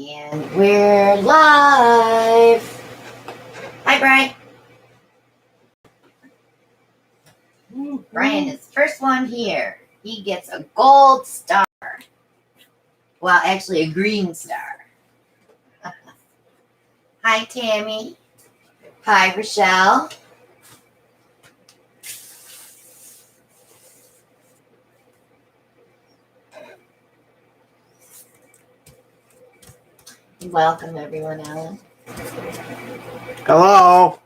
And we're live. Hi, Brian. Brian is the first one here. He gets a gold star. Well, actually a green star. Hi, Tammy. Hi, Rochelle. Welcome, everyone, Alan. Hello.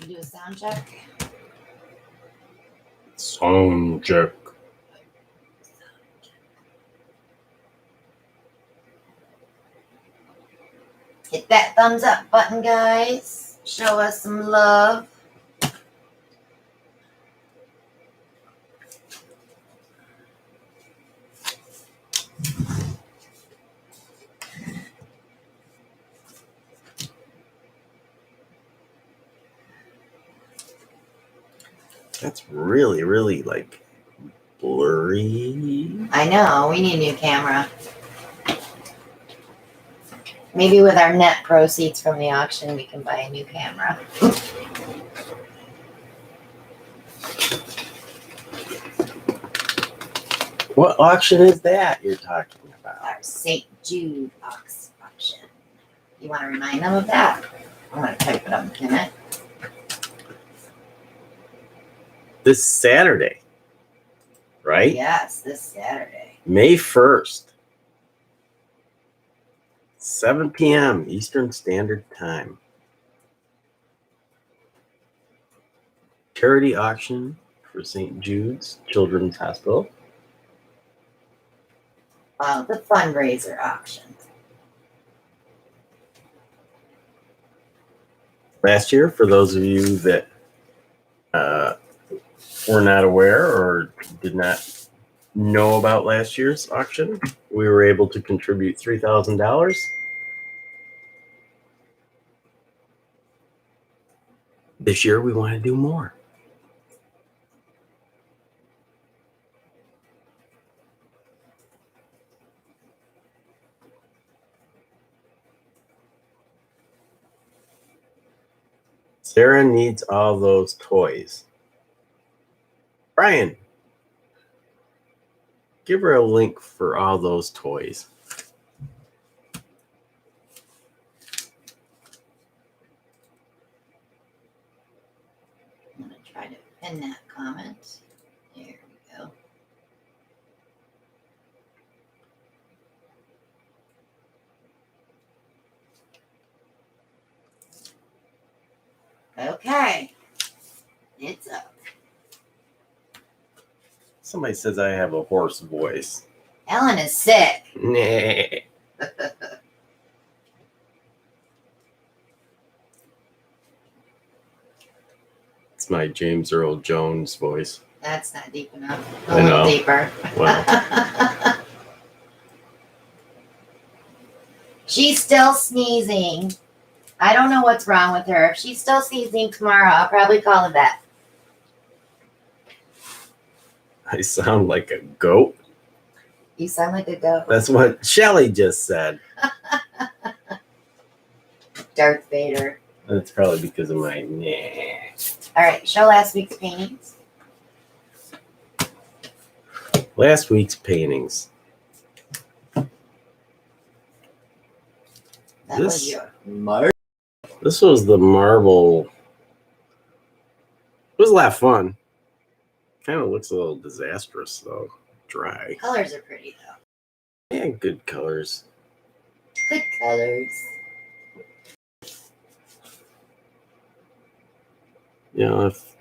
Do a sound check. Sound check. Hit that thumbs up button, guys. Show us some love. That's really like blurry. I know, we need a new camera. Maybe with our net proceeds from the auction, we can buy a new camera. What auction is that you're talking about? Our St. Jude auction. You want to remind them of that? I'm going to type it up in a minute. This Saturday, right? Yes, this Saturday. May 1st. 7 p.m. Eastern Standard Time. Charity auction for St. Jude's Children's Hospital. The fundraiser auction. Last year, for those of you that were not aware or did not know about last year's auction, we were able to contribute $3,000. This year, we want to do more. Sarah needs all those toys. Brian, give her a link for all those toys. I'm going to try to pin that comment. There we go. Okay. It's up. Somebody says I have a hoarse voice. Ellen is sick. Nah. It's my James Earl Jones voice. That's not deep enough. I A know. little deeper. Well. She's still sneezing. I don't know what's wrong with her. If she's still sneezing tomorrow, I'll probably call the vet. I sound like a goat. You sound like a goat. That's what Shelly just said. Darth Vader. That's probably because of my nah. All right, show last week's paintings. Last week's paintings. That was your mark. This was the marble. It was a lot of fun. Kind of looks a little disastrous though. Dry. Colors are pretty though. Yeah, good colors. Good colors. You know, if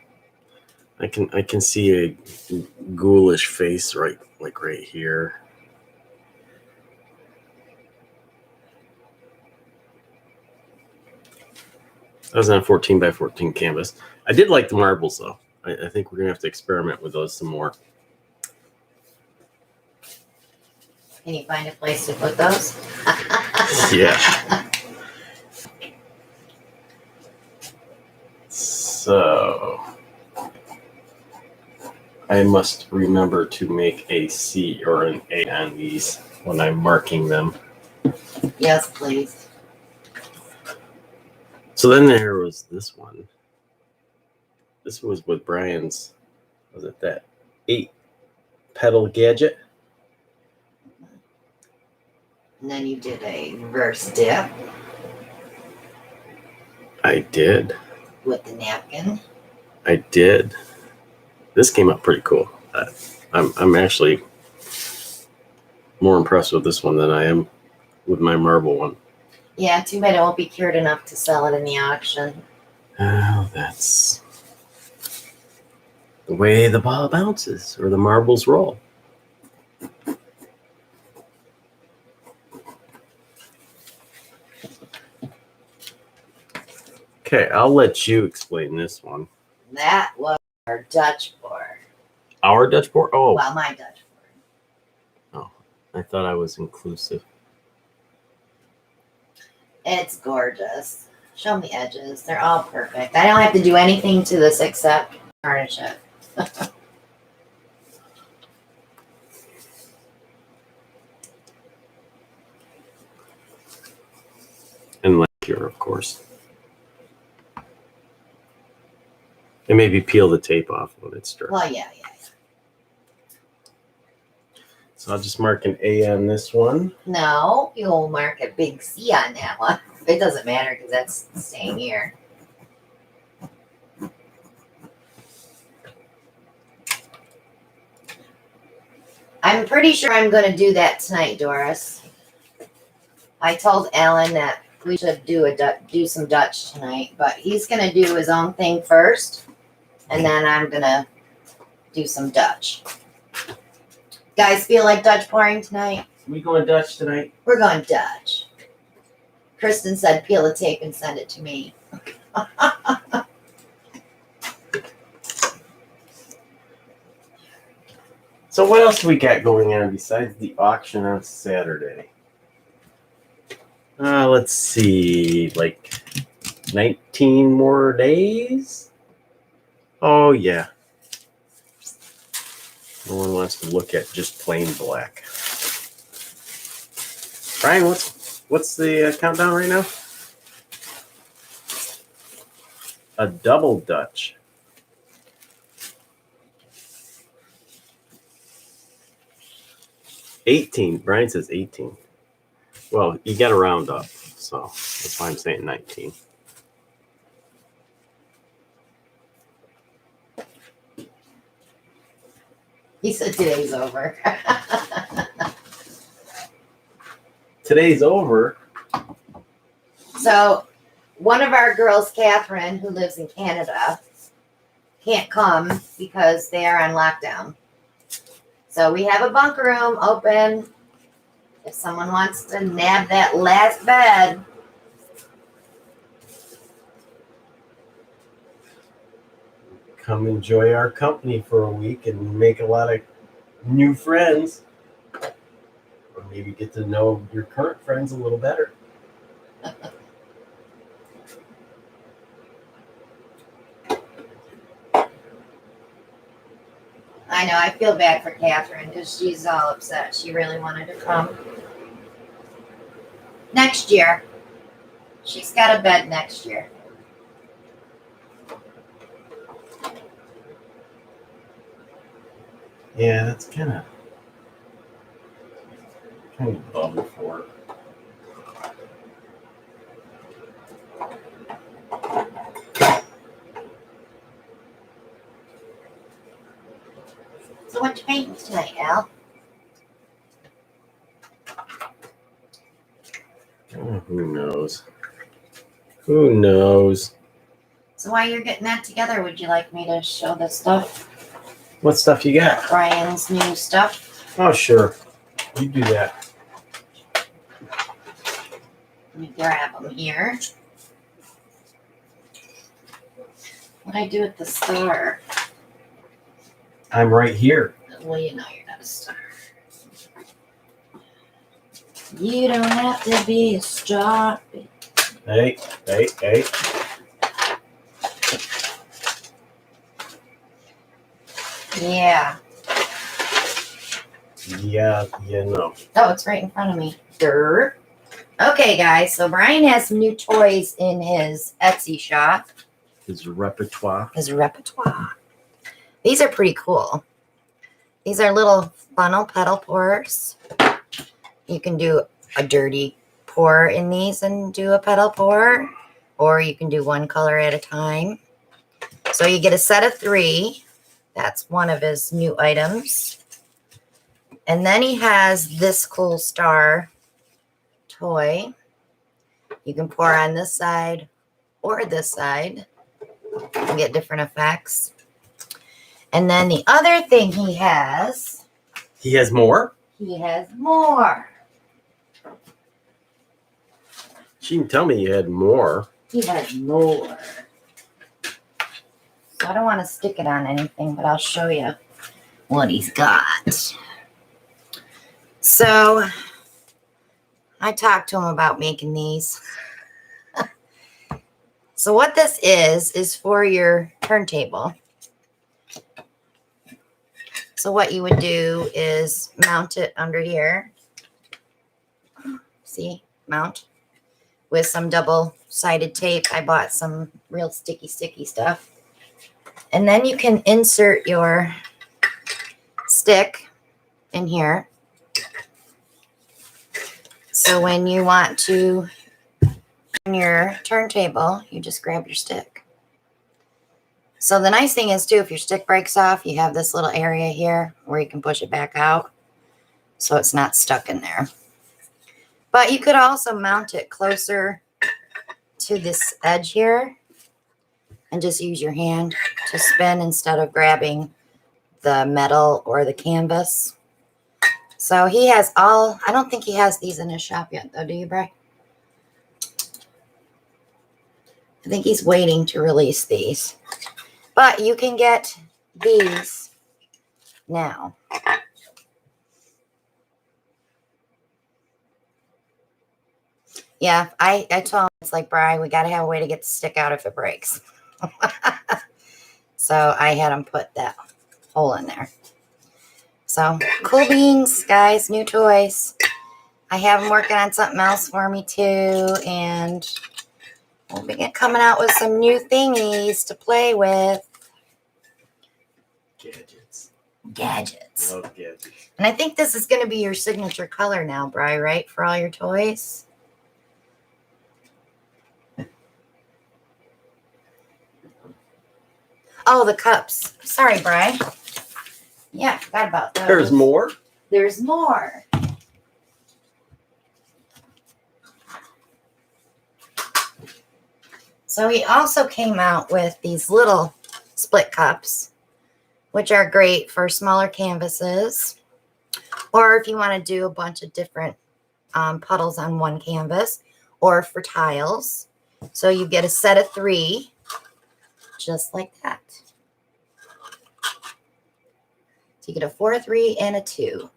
I can see a ghoulish face right here. That was on a 14 by 14 canvas. I did like the marbles though. I think we're gonna have to experiment with those some more. Can you find a place to put those? Yeah. So I must remember to make a C or an A on these when I'm marking them. Yes, please. So then there was this one. This was with Brian's, was it that 8-pedal gadget? And then you did a reverse dip I did. with the napkin. I did. This came out pretty cool. I'm actually more impressed with this one than I am with my marble one. Yeah, too bad it won't be cured enough to sell it in the auction. Oh, that's the way the ball bounces or the marbles roll. Okay, I'll let you explain this one. That was our Dutch board. Our Dutch board? Oh, Well, my Dutch board. I thought I was inclusive. It's gorgeous. Show them the edges. They're all perfect. I don't have to do anything to this except varnish it. And lacquer, of course. And maybe peel the tape off when it's dry. Well, yeah. So I'll just mark an A on this one. No, you'll mark a big C on that one. It doesn't matter because that's staying here. I'm pretty sure I'm going to do that tonight, Doris. I told Alan that we should do some Dutch tonight, but he's going to do his own thing first, and then I'm going to do some Dutch. Guys feel like Dutch pouring tonight? We going Dutch tonight? We're going Dutch. Kristen said peel the tape and send it to me. So what else do we got going on besides the auction on Saturday? Let's see, like 19 more days? Oh, yeah. No one wants to look at just plain black. Brian, what's the countdown right now? A double Dutch. 18. Brian says 18. Well, you got to round up, so that's why I'm saying 19. He said today's over. Today's over. So, one of our girls, Catherine, who lives in Canada, can't come because they are on lockdown. So, we have a bunk room open. If someone wants to nab that last bed. Come enjoy our company for a week and make a lot of new friends. Or maybe get to know your current friends a little better. I know, I feel bad for Catherine because she's all upset. She really wanted to come. Next year. She's got a bed next year. Yeah, that's kind of bummed for her. So what you painting tonight, Al? Oh, who knows? Who knows? So while you're getting that together, would you like me to show the stuff? What stuff you got? Brian's new stuff. Oh, sure. You do that. Let me grab them here. What I do at the store? I'm right here. Well, you know you're not a star. You don't have to be a star. Hey. Yeah. Yeah, no. Oh, it's right in front of me. Durr. Okay, guys. So Brian has some new toys in his Etsy shop. His repertoire. His repertoire. These are pretty cool. These are little funnel pedal pourers. You can do a dirty pour in these and do a pedal pour, or you can do one color at a time. So you get a set of 3. That's one of his new items. And then he has this cool star toy. You can pour on this side or this side and get different effects. And then the other thing he has. He has more? He has more. She didn't tell me you had more. He has more. So I don't want to stick it on anything, but I'll show you what he's got. So I talked to him about making these. So what this is for your turntable. So what you would do is mount it under here. See, mount with some double-sided tape. I bought some real sticky stuff. And then you can insert your stick in here. So when you want to turn your turntable, you just grab your stick. So the nice thing is too, if your stick breaks off, you have this little area here where you can push it back out so it's not stuck in there. But you could also mount it closer to this edge here and just use your hand to spin instead of grabbing the metal or the canvas. So he has I don't think he has these in his shop yet though, do you, Bri? I think he's waiting to release these. But you can get these now. Yeah, I told him, it's like, Bri, we got to have a way to get the stick out if it breaks. So I had him put that hole in there. So cool beans, guys, new toys. I have him working on something else for me too. And we'll be coming out with some new thingies to play with. Gadgets. Love gadgets. And I think this is going to be your signature color now, Bri, right? For all your toys. Oh, the cups. Sorry, Bri. Yeah, I forgot about those. There's more? There's more. So he also came out with these little split cups, which are great for smaller canvases, or if you want to do a bunch of different puddles on one canvas, or for tiles. So you get a set of 3, just like that. So you get a 4, a 3, and a 2.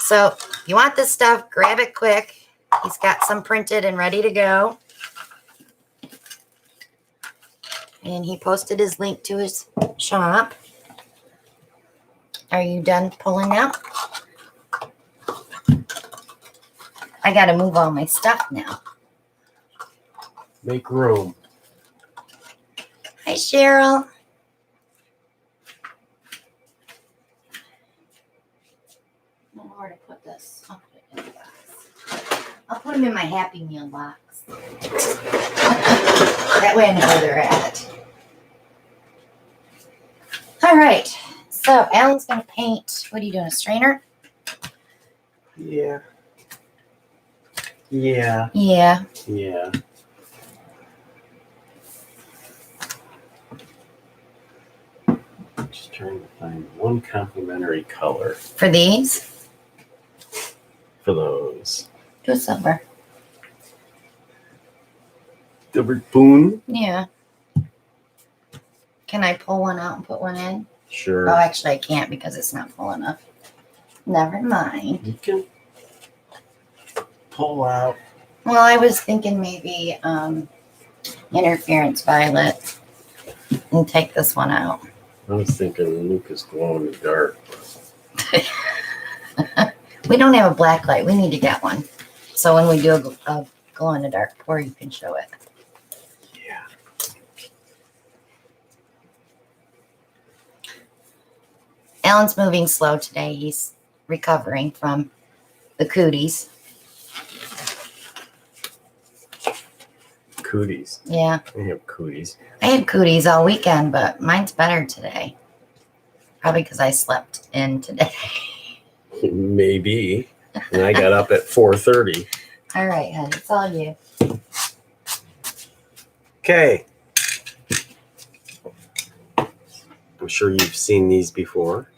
So if you want this stuff, grab it quick. He's got some printed and ready to go. And he posted his link to his shop. Are you done pulling now? I got to move all my stuff now. Make room. Hi, Cheryl. I don't know where to put this. I'll put it in the box. I'll put them in my Happy Meal box. That way I know where they're at. All right. So Alan's going to paint. What are you doing? A strainer? Yeah. Yeah. Yeah. Yeah. Just trying to find one complementary color For these? for those. Do silver. Dilbert Boone. Yeah. Can I pull one out and put one in? Sure. Oh, actually I can't because it's not full enough. Never mind. You can pull out. Well, I was thinking maybe interference violet. and take this one out. I was thinking Lucas glow in the dark. We don't have a black light. We need to get one. So when we do a glow in the dark pour, you can show it. Yeah. Alan's moving slow today. He's recovering from the cooties. Cooties. Yeah. I have cooties. I had cooties all weekend, but mine's better today. Probably because I slept in today. Maybe. And I got up at 4:30. All right, honey. It's all you. Okay. I'm sure you've seen these before.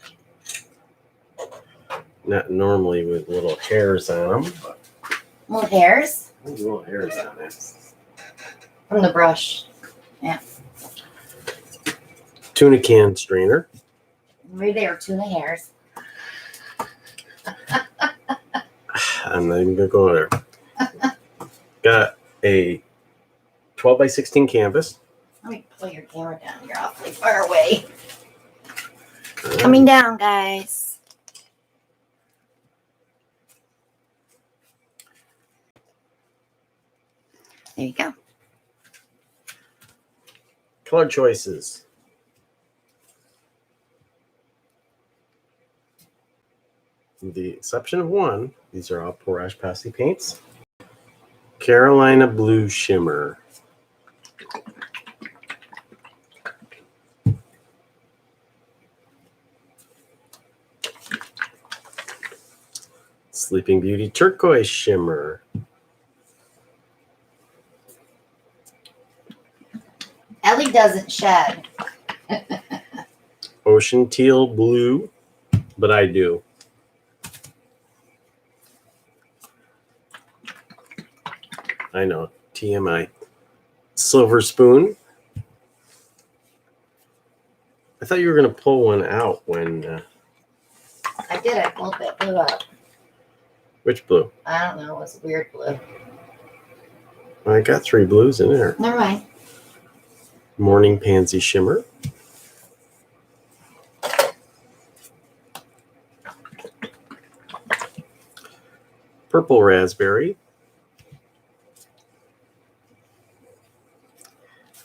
Not normally with little hairs on them, but Little hairs little hairs on it. from the brush. Yeah. Tuna can strainer. Right there, tuna hairs. I'm not even going to go there. Got a 12 by 16 canvas. Let me pull your camera down. You're awfully far away. Coming down, guys. There you go. Color choices. With the exception of one, these are all Porage Passy paints. Carolina Blue Shimmer. Sleeping Beauty Turquoise Shimmer. Ellie doesn't shed. Ocean Teal Blue, but I do. I know, TMI. Silver Spoon. I thought you were going to pull one out when... I did. I pulled that blue up. Which blue? I don't know. It was a weird blue. I got 3 blues in there. Never mind. Morning Pansy Shimmer. Purple Raspberry.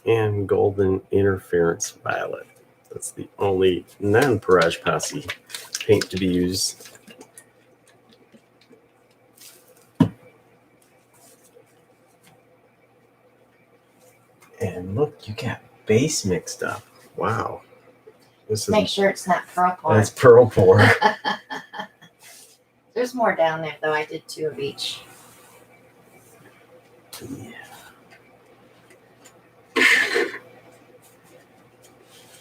And Golden Interference Violet. That's the only non-Porage Passy paint to be used. And look, you got base mixed up. Wow. This is, Make sure it's not pearl pour. that's pearl pour. There's more down there, though. I did 2 of each. Yeah.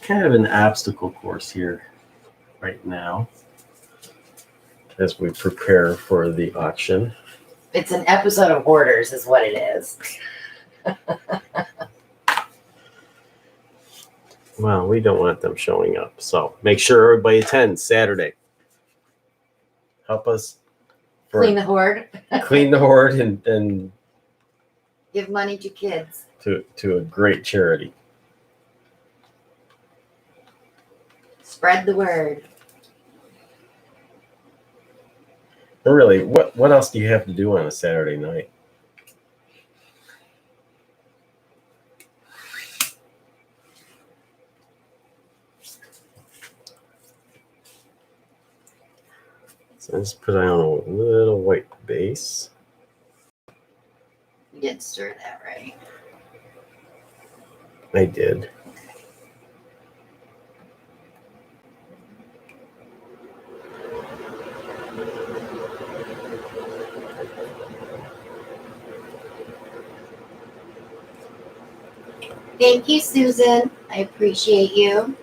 Kind of an obstacle course here right now as we prepare for the auction. It's an episode of Hoarders is what it is. Well, we don't want them showing up. So make sure everybody attends Saturday. Help us Clean the hoard. clean the hoard and Give money to kids. to a great charity. Spread the word. But really, what else do you have to do on a Saturday night? So I just put on a little white base. You didn't stir that right. I did. Thank you, Susan. I appreciate you.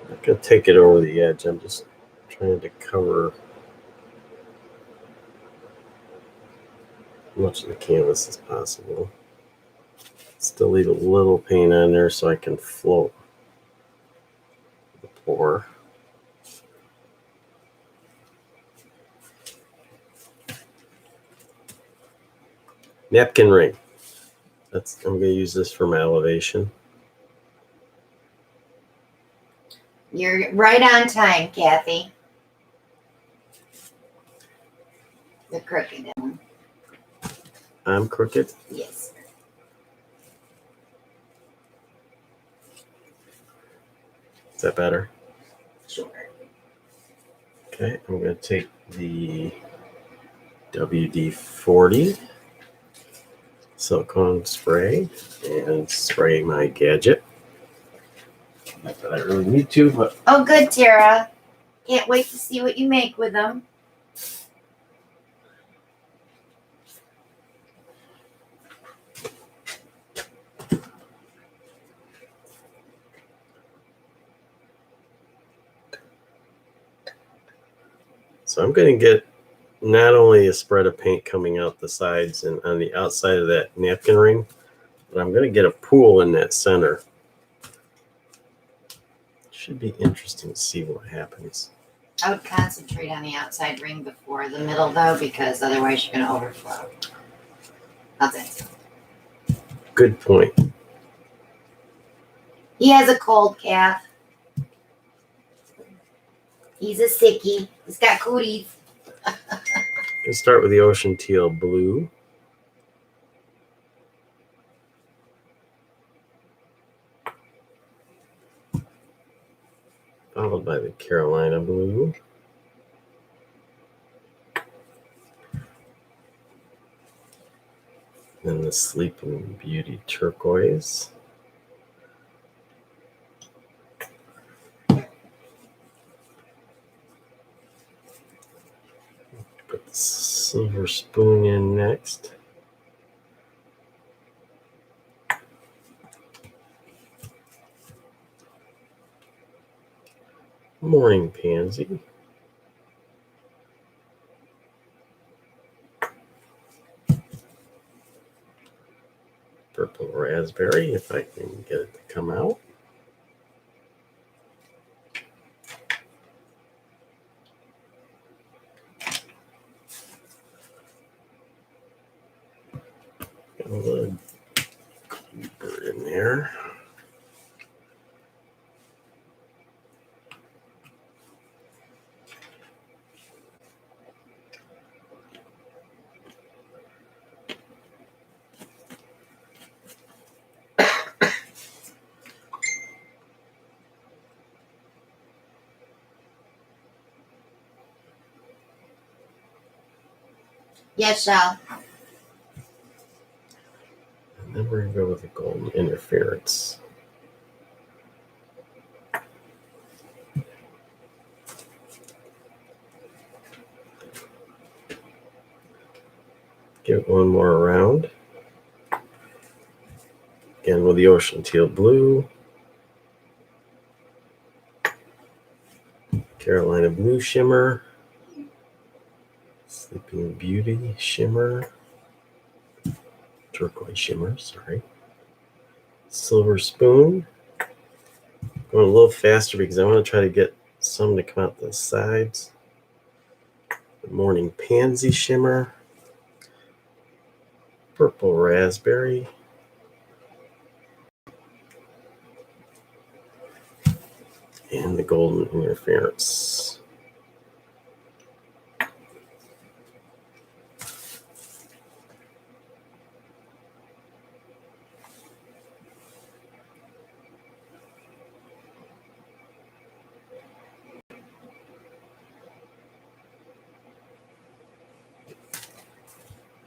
I'm going to take it over the edge. I'm just trying to cover as much of the canvas as possible. Still leave a little paint on there so I can float the pour. Napkin ring. I'm going to use this for my elevation. You're right on time, Kathy. The crooked one. I'm crooked. Yes. Is that better? Sure. Okay, I'm going to take the WD-40 silicone spray and spray my gadget. Not that I really need to, but Oh, good, Tara. Can't wait to see what you make with them. so I'm going to get not only a spread of paint coming out the sides and on the outside of that napkin ring, but I'm going to get a pool in that center. Should be interesting to see what happens. I would concentrate on the outside ring before the middle, though, because otherwise you're going to overflow. How's that? Good point. He has a cold calf. He's a sickie. He's got cooties. I'm going to start with the ocean teal blue. Followed by the Carolina blue. Then the Sleeping Beauty turquoise. Put the silver spoon in next. Morning pansy. Purple raspberry, if I can get it to come out. Got a little bird in there. Yes, Shell. And then we're going to go with the golden interference. Give it one more round. Again with the ocean teal blue. Carolina blue shimmer. Sleeping Beauty shimmer. Turquoise shimmer, sorry. Silver spoon. Going a little faster because I want to try to get some to come out the sides. The morning pansy shimmer. Purple raspberry. And the golden interference.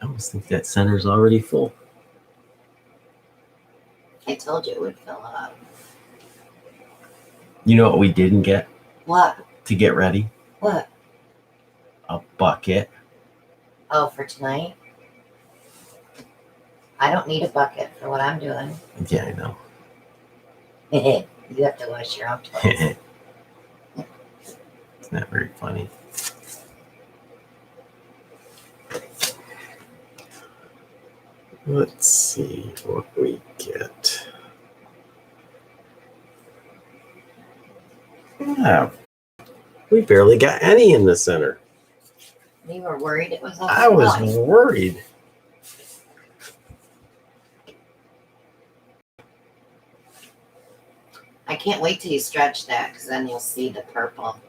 I almost think that center's already full. I told you it would fill up. You know what we didn't get What? to get ready? What? A bucket. Oh, for tonight? I don't need a bucket for what I'm doing. Yeah, I know. You have to wash your own clothes. It's not very funny. Let's see what we get. Yeah, we barely got any in the center. You were worried it was I was overflowing. worried. I can't wait till you stretch that because then you'll see the purple.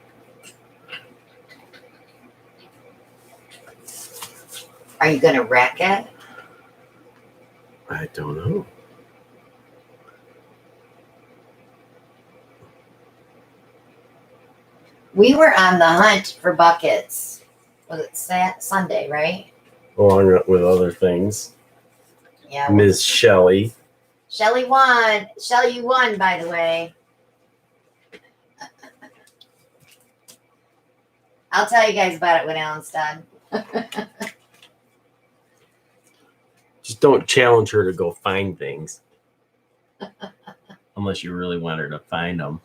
Are you going to wreck it? I don't know. We were on the hunt for buckets. Was it Sunday, right? Along with other things. Yeah. Ms. Shelley. Shelly won. Shelly, you won, by the way. I'll tell you guys about it when Alan's done. Just don't challenge her to go find things. Unless you really want her to find them.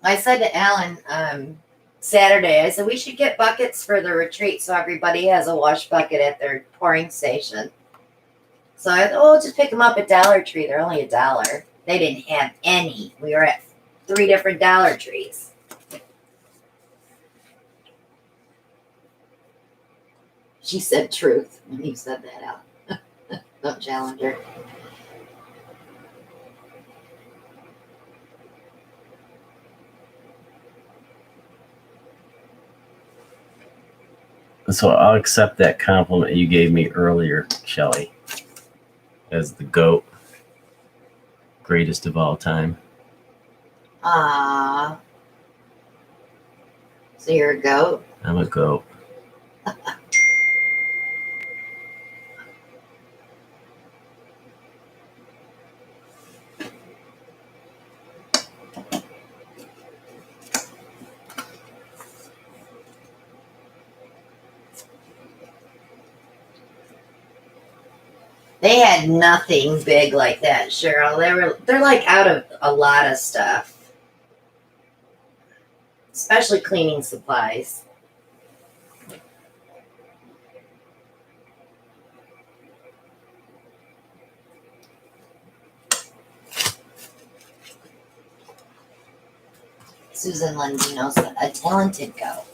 I said to Alan Saturday, I said, we should get buckets for the retreat so everybody has a wash bucket at their pouring station. So I thought, oh, just pick them up at Dollar Tree. They're only $1. They didn't have any. We were at 3 different Dollar Trees. She said truth when you said that out. Don't challenge her. So I'll accept that compliment you gave me earlier, Shelley, as the GOAT. Greatest of all time. Ah. So you're a goat? I'm a GOAT. They had nothing big like that, Cheryl. They're like out of a lot of stuff. Especially cleaning supplies. Susan Lindsay knows a talented goat.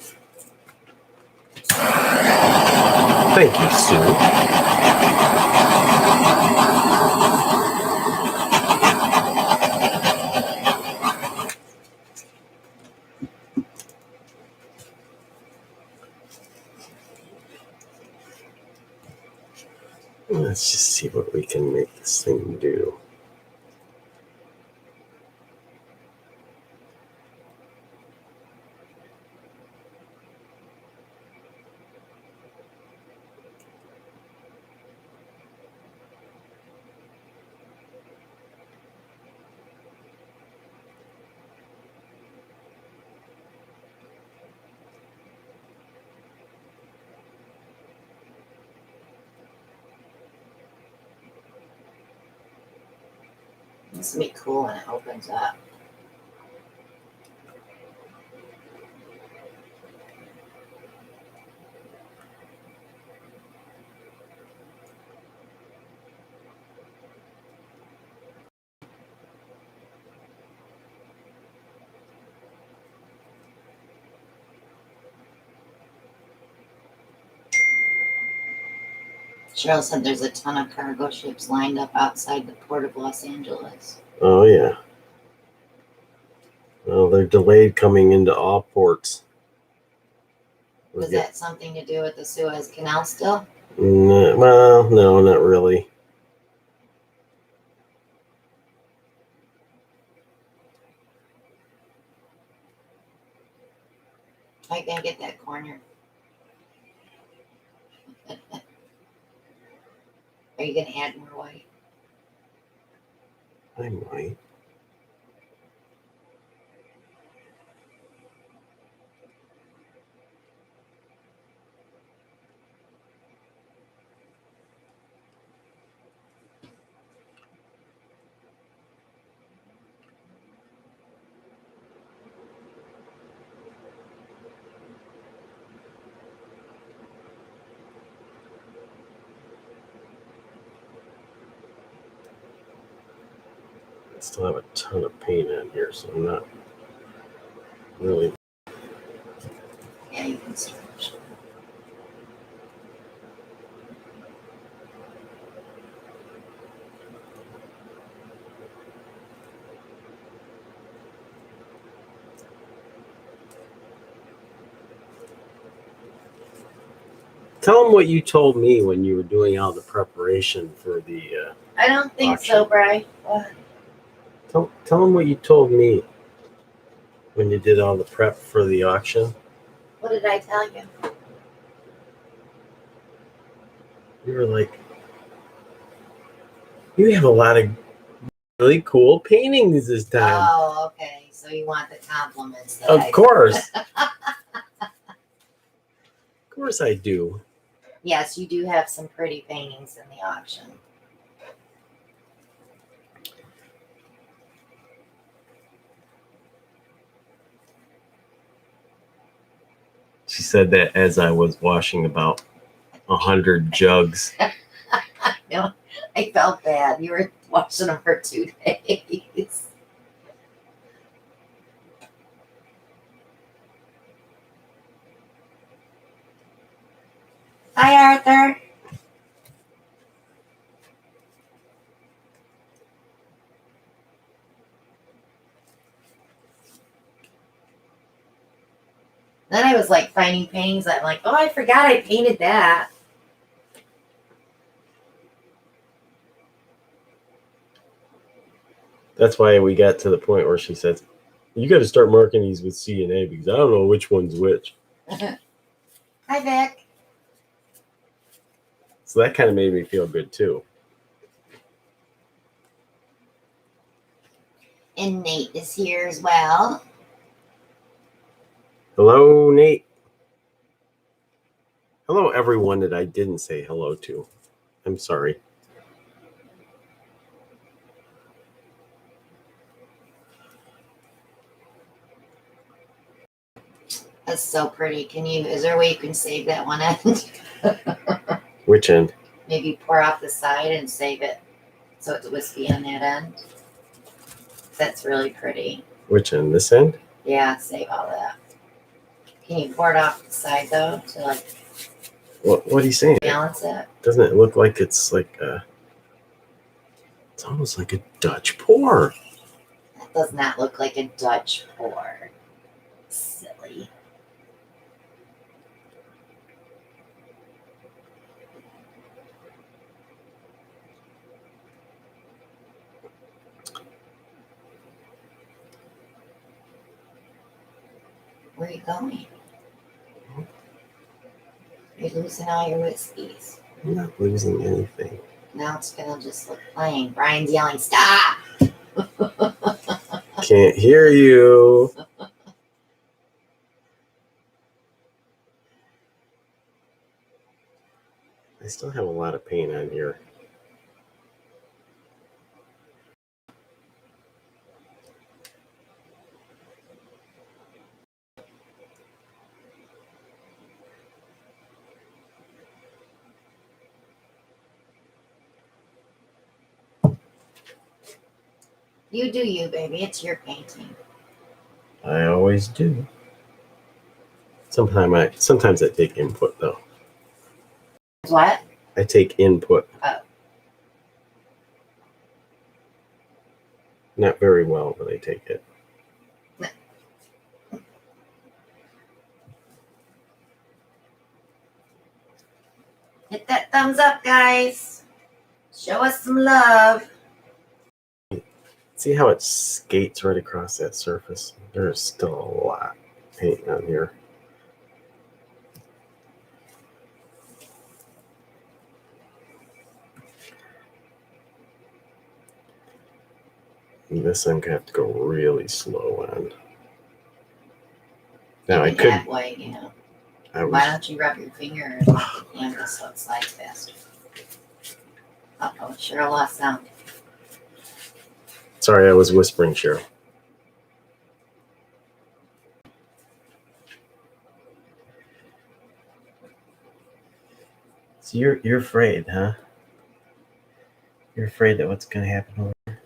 Thank you, Sue. Let's just see what we can make this thing do. This will be cool when it opens up. Cheryl said there's a ton of cargo ships lined up outside the port of Los Angeles. Oh, yeah. Well, they're delayed coming into all ports. Was that something to do with the Suez Canal still? Well, no, not really. How you gonna get that corner? Are you gonna add more white? I might. Still have a ton of paint on here, so I'm not really. Yeah, you can stretch. Tell them what you told me when you were doing all the preparation for the. I don't think so, auction. Bri. What? Tell them what you told me when you did all the prep for the auction. What did I tell you? You were like, you have a lot of really cool paintings this time. Oh, okay. So you want the compliments that Of course. Of course I do. Yes, you do have some pretty paintings in the auction. She said that as I was washing about 100 jugs. No, I felt bad. You were watching them for 2 days. Hi, Arthur. Then I was like finding paintings. I'm like, oh, I forgot I painted that. That's why we got to the point where she says, you got to start marking these with C&A because I don't know which one's which. Hi, Vic. So that kind of made me feel good too. And Nate is here as well. Hello, Nate. Hello, everyone that I didn't say hello to. I'm sorry. That's so pretty. Is there a way you can save that one end? Which end? Maybe pour off the side and save it so it's wispy on that end. That's really pretty. Which end? This end? Yeah, save all that. Can you pour it off the side though to like What are you saying? balance it? Doesn't it look like it's like it's almost like a Dutch pour. That does not look like a Dutch pour. Silly. Where are you going? You're losing all your whiskies. I'm not losing anything. Now it's gonna just look plain. Brian's yelling, stop! Can't hear you. I still have a lot of paint on here. You do you, baby. It's your painting. I always do. Sometimes I take input though. What? I take input. Oh. Not very well, but I take it. Hit that thumbs up, guys. Show us some love. See how it skates right across that surface? There's still a lot of paint on here. And this I'm gonna have to go really slow on. Now I could. Halfway, you know. I was, Why don't you rub your finger on the canvas so it slides faster? Uh-oh, Cheryl lost sound. sorry, I was whispering, Cheryl. So you're afraid, huh? You're afraid that what's gonna happen over there?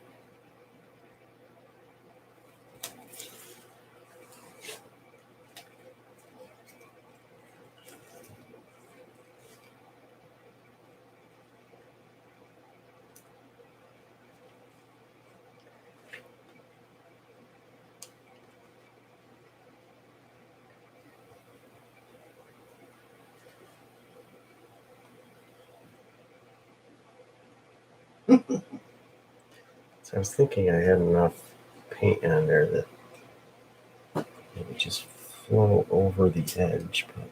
So I was thinking I had enough paint on there that it would just flow over the edge. But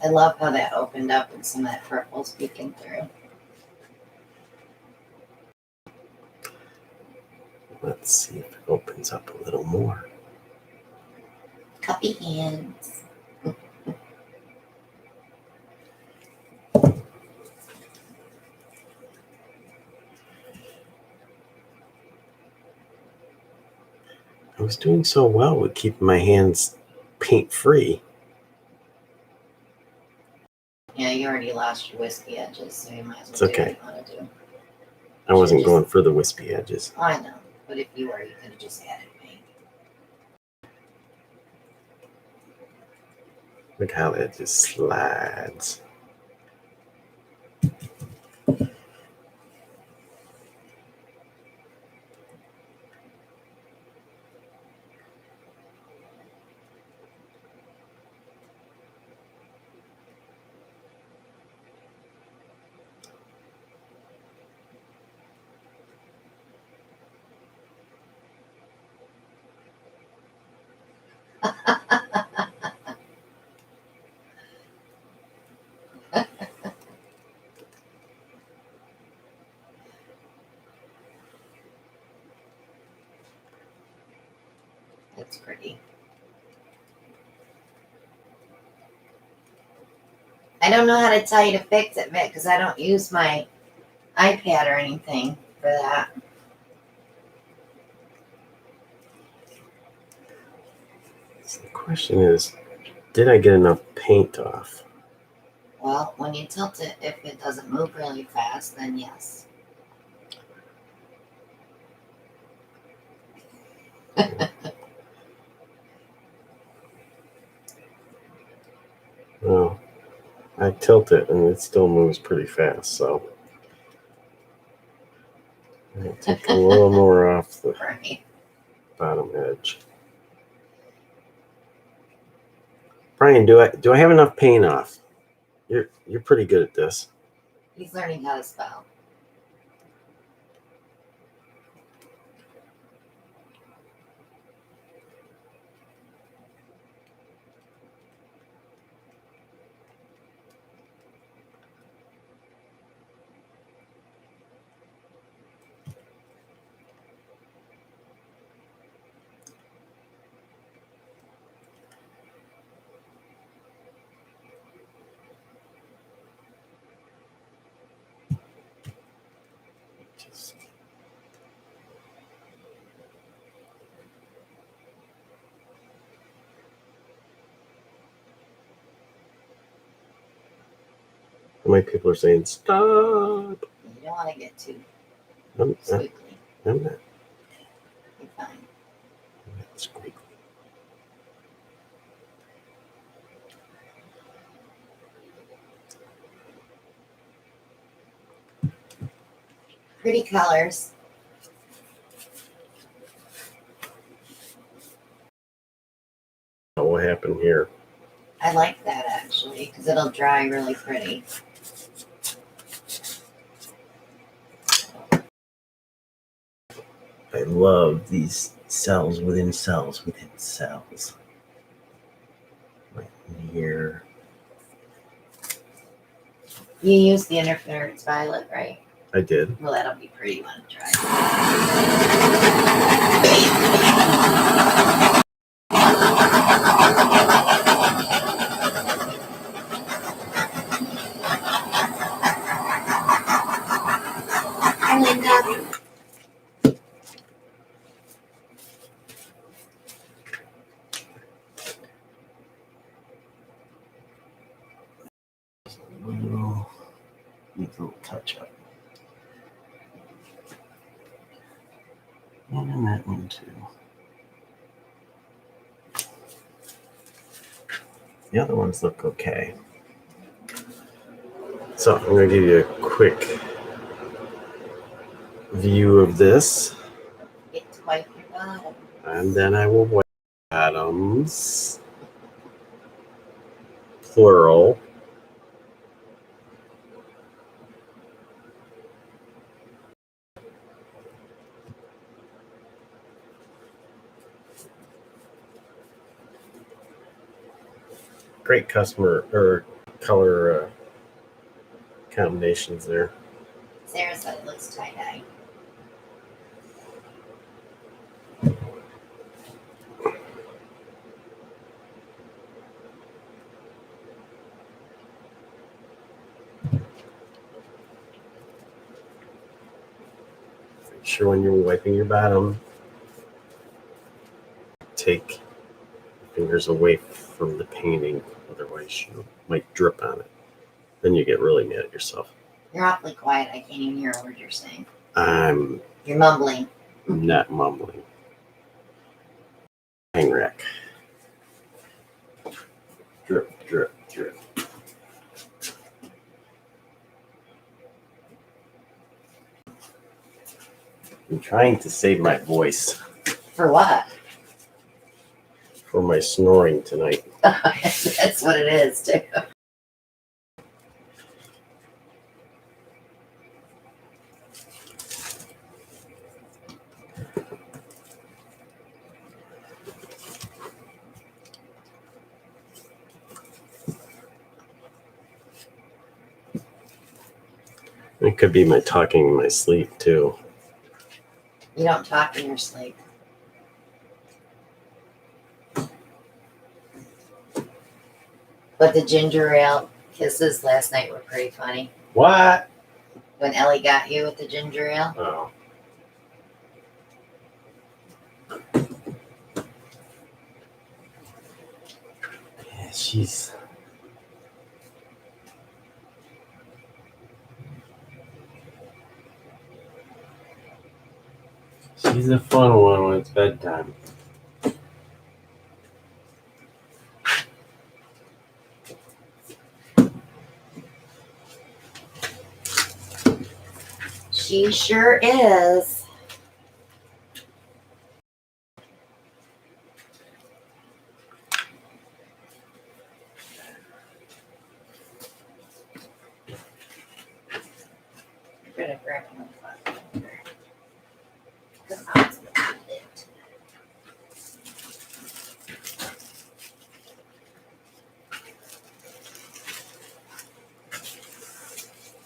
I love how that opened up and some of that purple's peeking through. let's see if it opens up a little more. Cuppy hands. I was doing so well with keeping my hands paint free. Yeah, you already lost your wispy edges, so you might as well It's do okay. what you want to do. I wasn't going for the wispy edges. I know, but if you were, you could have just added paint. Look how that just slides. That's pretty. I don't know how to tell you to fix it, Vic, because I don't use my iPad or anything for that. So the question is, did I get enough paint off? Well, when you tilt it, if it doesn't move really fast, then yes. Well, I tilt it and it still moves pretty fast, so I'll take a little more off the Right. bottom edge. Brian, do I have enough paint off? You're pretty good at this. He's learning how to spell. Just how many people are saying stop? You don't want to get too I'm squiggly. not You're fine. squeaky. Pretty colors. What happened here? I like that actually, because it'll dry really pretty. I love these cells within cells within cells. Right in here. You use the interference violet, right? I did. Well, that'll be pretty when it dries. Hi, Linda. Little, needs a little touch up. And that one too. The other ones look okay. So I'm going to give you a quick view of this. Get to wipe your bottom. And then I will wipe bottoms. Plural. Great customer or color combinations there. Sarah said it looks tie-dye. Make sure when you're wiping your bottom, take fingers away from the painting, otherwise you might drip on it. Then you get really mad at yourself. You're awfully quiet. I can't even hear a word you're saying. I'm You're mumbling. not mumbling. Hang rack. Drip, drip, drip. I'm trying to save my voice For what? for my snoring tonight. That's what it is, too. It could be my talking in my sleep too. You don't talk in your sleep. But the ginger ale kisses last night were pretty funny. What? When Ellie got you with the ginger ale. Oh. Yeah, she's a fun one when it's bedtime. She sure is. I'm gonna grab another bottle. Because I was gonna eat it.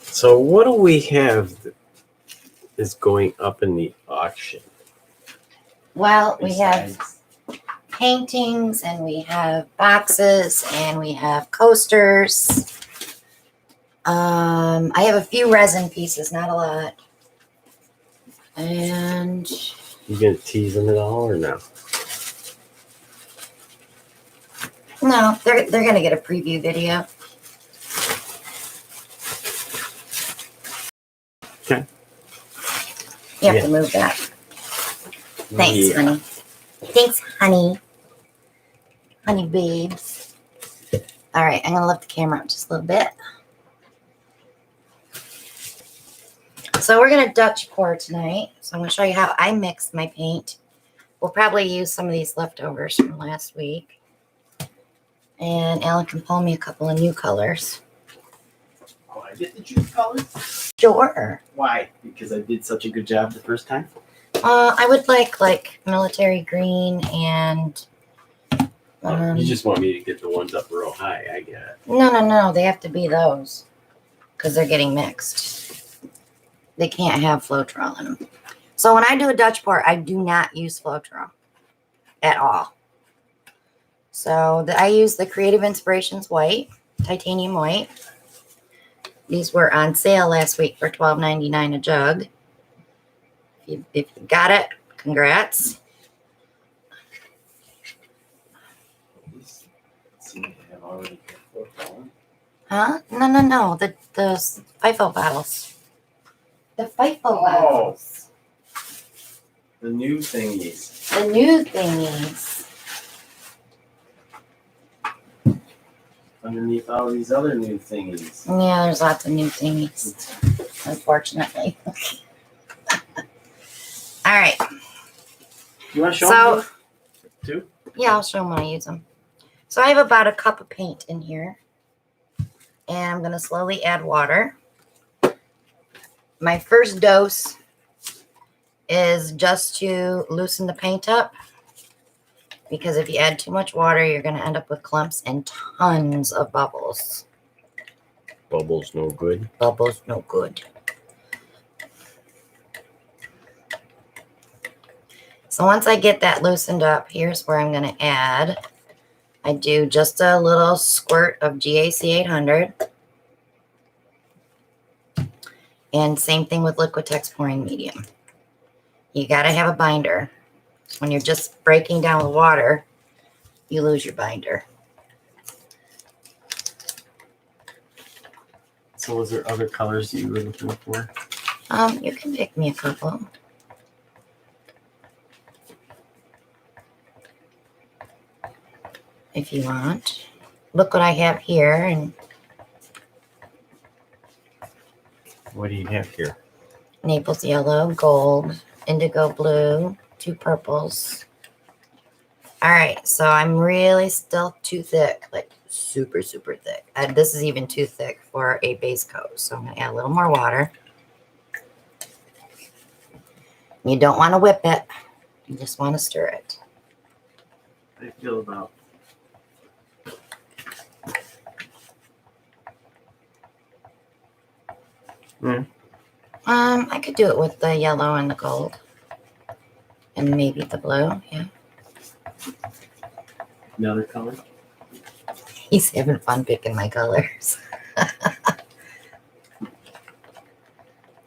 So what do we have that is going up in the auction? Well, we have besides- paintings and we have boxes and we have coasters. I have a few resin pieces, not a lot. And You gonna tease them at all or no? no, they're gonna get a preview video. Okay. You have Yeah. to move that. Thanks, Yeah. honey. Thanks, honey. Honey babes. All right, I'm gonna lift the camera up just a little bit. So we're gonna Dutch pour tonight. So I'm gonna show you how I mix my paint. We'll probably use some of these leftovers from last week. And Alan can pull me a couple of new colors. Oh, I get to choose colors? Sure. Why? Because I did such a good job the first time? I would like military green and You just want me to get the ones up real high. I get it. no, they have to be those because they're getting mixed. They can't have Floetrol in them. So when I do a Dutch pour, I do not use Floetrol at all. So I use the Creative Inspirations white, titanium white. These were on sale last week for $12.99 a jug. If you got it, congrats. Huh? No. The FIFO bottles. The FIFO bottles. The new thingies. The new thingies. Underneath all these other new thingies. Yeah, there's lots of new thingies, unfortunately. All right. You want to show So, them too? yeah, I'll show them when I use them. So I have about a cup of paint in here. And I'm going to slowly add water. My first dose is just to loosen the paint up. Because if you add too much water, you're going to end up with clumps and tons of bubbles. Bubbles no good. Bubbles no good. So once I get that loosened up, here's where I'm going to add. I do just a little squirt of GAC 800. And same thing with Liquitex pouring medium. You got to have a binder. When you're just breaking down with water, you lose your binder. So was there other colors you were looking for? You can pick me a couple. If you want. Look what I have here. And What do you have here? Naples yellow, gold, indigo blue, 2 purples. All right, so I'm really still too thick, like super, super thick. This is even too thick for a base coat. So I'm going to add a little more water. You don't want to whip it. You just want to stir it. I feel about. I could do it with the yellow and the gold. And maybe the blue, yeah. Another color? He's having fun picking my colors.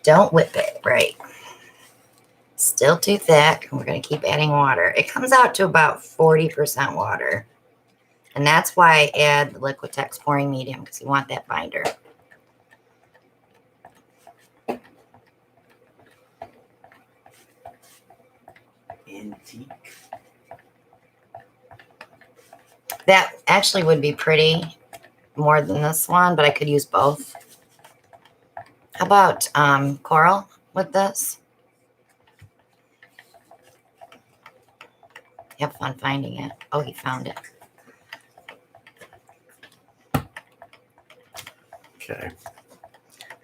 Don't whip it, right. Still too thick. We're going to keep adding water. It comes out to about 40% water. And that's why I add the Liquitex pouring medium, because you want that binder. Antique. That actually would be pretty more than this one, but I could use both. How about coral with this? Have fun finding it. Oh, he found it. Okay.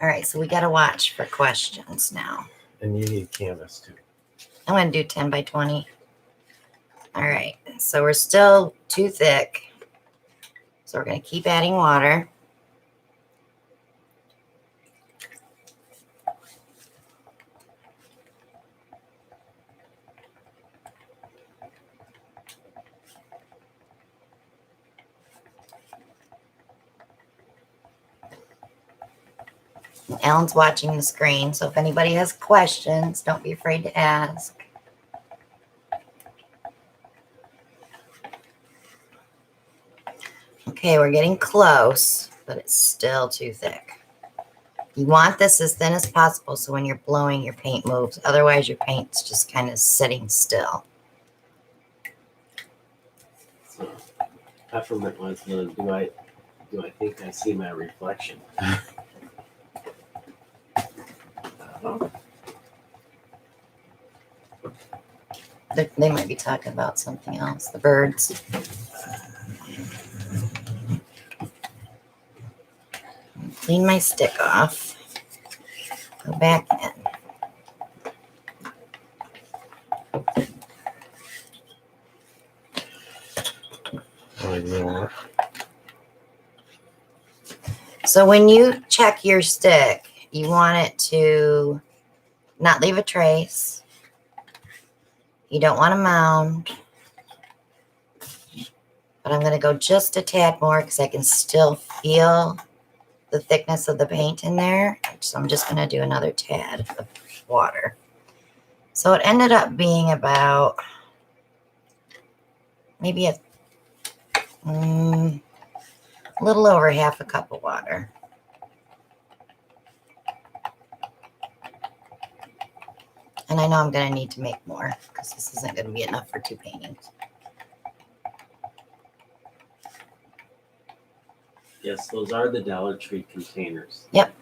All right, so we got to watch for questions now. And you need canvas too. I'm going to do 10 by 20. All right, so we're still too thick. So we're going to keep adding water. Alan's watching the screen, so if anybody has questions, don't be afraid to ask. Okay, we're getting close, but it's still too thick. You want this as thin as possible so when you're blowing, your paint moves. Otherwise, your paint's just kind of sitting still. So, peppermint was the do I think I see my reflection? They might be talking about something else. The birds. Clean my stick off. Go back in. Oh, you know what? So when you check your stick, you want it to not leave a trace. You don't want a mound. But I'm going to go just a tad more because I can still feel the thickness of the paint in there. So I'm just going to do another tad of water. So it ended up being about maybe a little over half a cup of water. And I know I'm going to need to make more because this isn't going to be enough for 2 paintings. Yes, those are the Dollar Tree containers. Yep.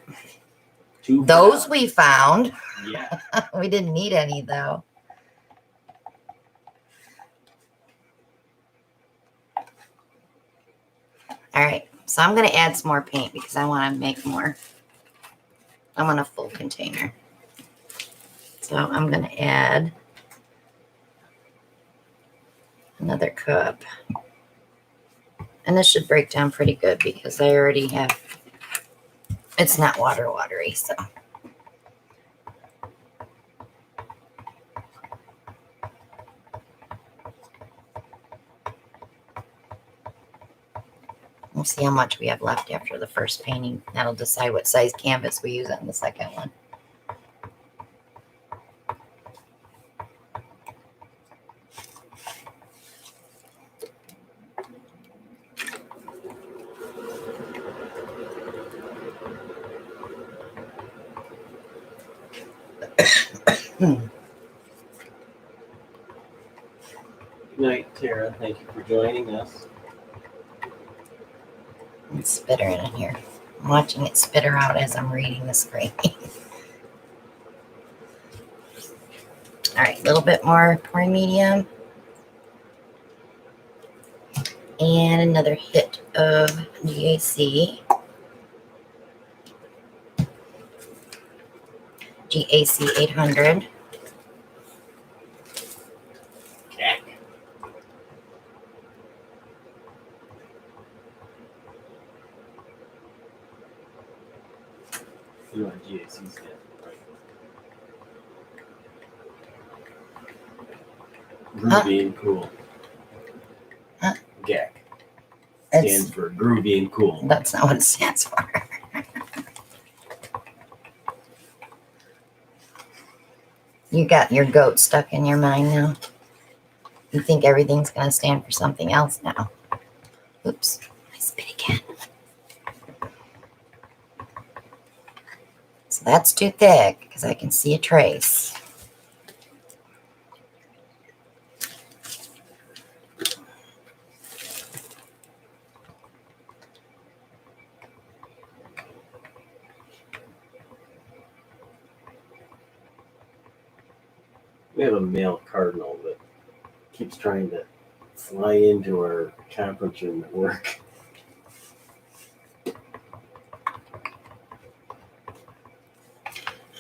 2 Those $4. we found. Yeah. We didn't need any though. All right, so I'm going to add some more paint because I want to make more. I want a full container. So I'm going to add another cup. And this should break down pretty good because I already have, it's not watery, so. We'll see how much we have left after the first painting. That'll decide what size canvas we use on the second one. Good night, Tara. Thank you for joining us. Let's spit her in here. I'm watching it spit her out as I'm reading the screen. All right, a little bit more pouring medium. And another hit of GAC. GAC 800. Cack. You know what GAC stands for, right? Groovy and cool. Huh? GAC. It's, Stands for groovy and cool. that's not what it stands for. You got your goat stuck in your mind now. You think everything's going to stand for something else now. Oops, I spit again. So that's too thick because I can see a trace. We have a male cardinal that keeps trying to fly into our conference room at work.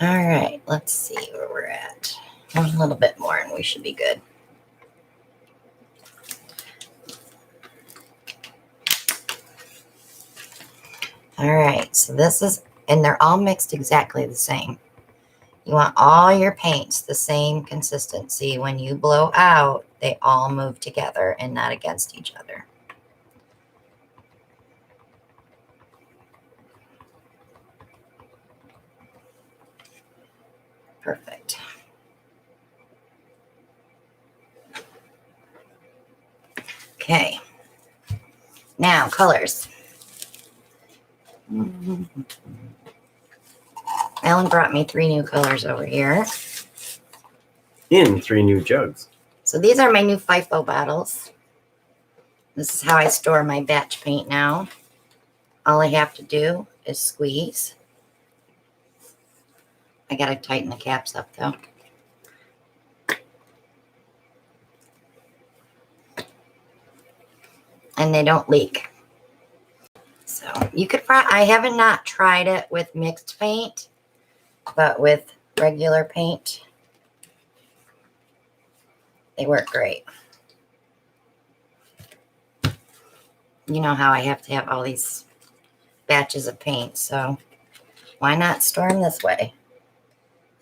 All right, let's see where we're at. A little bit more and we should be good. All right, so this is, and they're all mixed exactly the same. You want all your paints the same consistency. When you blow out, they all move together and not against each other. Perfect. Okay. Now, colors. Alan brought me 3 new colors over here. In 3 new jugs. So these are my new FIFO bottles. This is how I store my batch paint now. All I have to do is squeeze. I gotta tighten the caps up though. And they don't leak. So you could I haven't not tried it with mixed paint, but with regular paint, they work great. You know how I have to have all these batches of paint, so why not store them this way?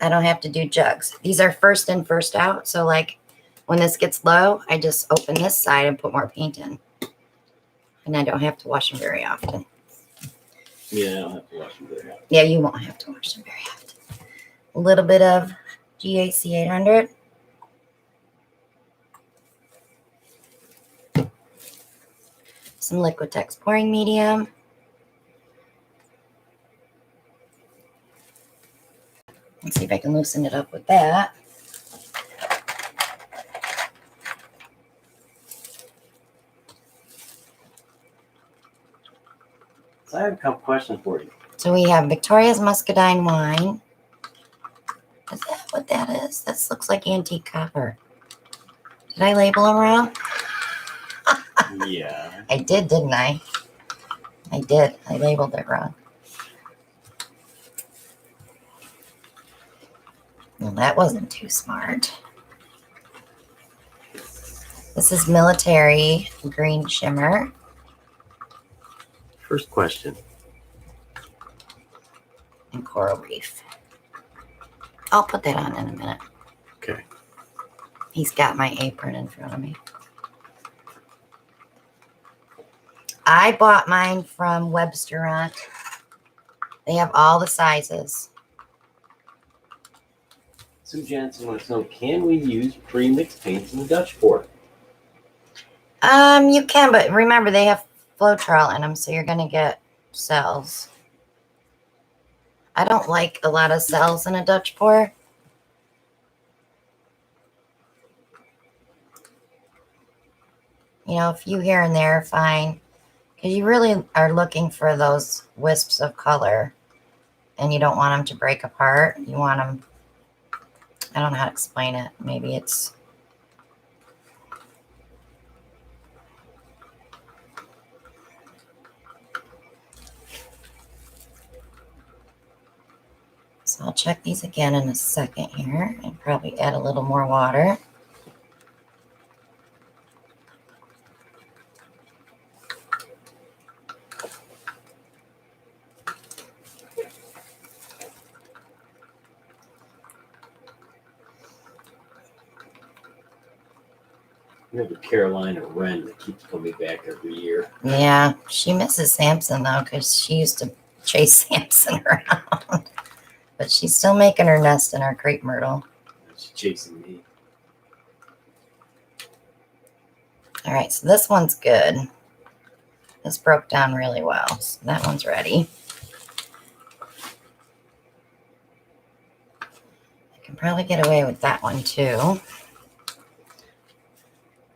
I don't have to do jugs. These are first in, first out, so like when this gets low, I just open this side and put more paint in. And I don't have to wash them very often. Yeah, I don't have to wash them very often. Yeah, you won't have to wash them very often. A little bit of GAC 800. Some Liquitex pouring medium. Let's see if I can loosen it up with that. So I have a couple questions for you. So we have Victoria's Muscadine wine. Is that what that is? This looks like antique copper. Did I label them wrong? Yeah. I did, didn't I? I did. I labeled it wrong. Well, that wasn't too smart. This is Military Green Shimmer. First question. And Coral Reef. I'll put that on in a minute. Okay. He's got my apron in front of me. I bought mine from Webstaurant. They have all the sizes. Sue Jansen wants to know, can we use pre-mixed paints in the Dutch pour? You can, but remember they have Floetrol in them, so you're gonna get cells. I don't like a lot of cells in a Dutch pour. You know, a few here and there, fine. Because you really are looking for those wisps of color. And you don't want them to break apart. You want them, I don't know how to explain it. Maybe it's, so I'll check these again in a second here and probably add a little more water. We have the Carolina Wren that keeps coming back every year. Yeah, she misses Samson though, because she used to chase Samson around. But she's still making her nest in our crepe myrtle. She's chasing me. All right, so this one's good. This broke down really well. So that one's ready. I can probably get away with that one too.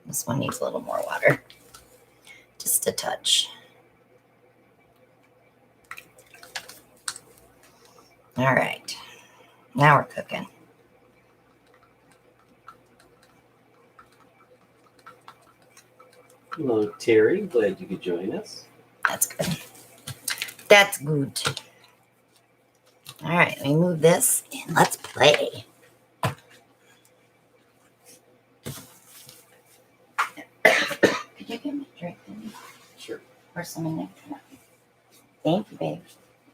This one needs a little more water. Just a touch. All right. Now we're cooking. Hello, Terry. Glad you could join us. That's good. That's good. All right, let me move this and let's play. Could you give me a drink? Sure. Or some in there? No. Thank you, babe.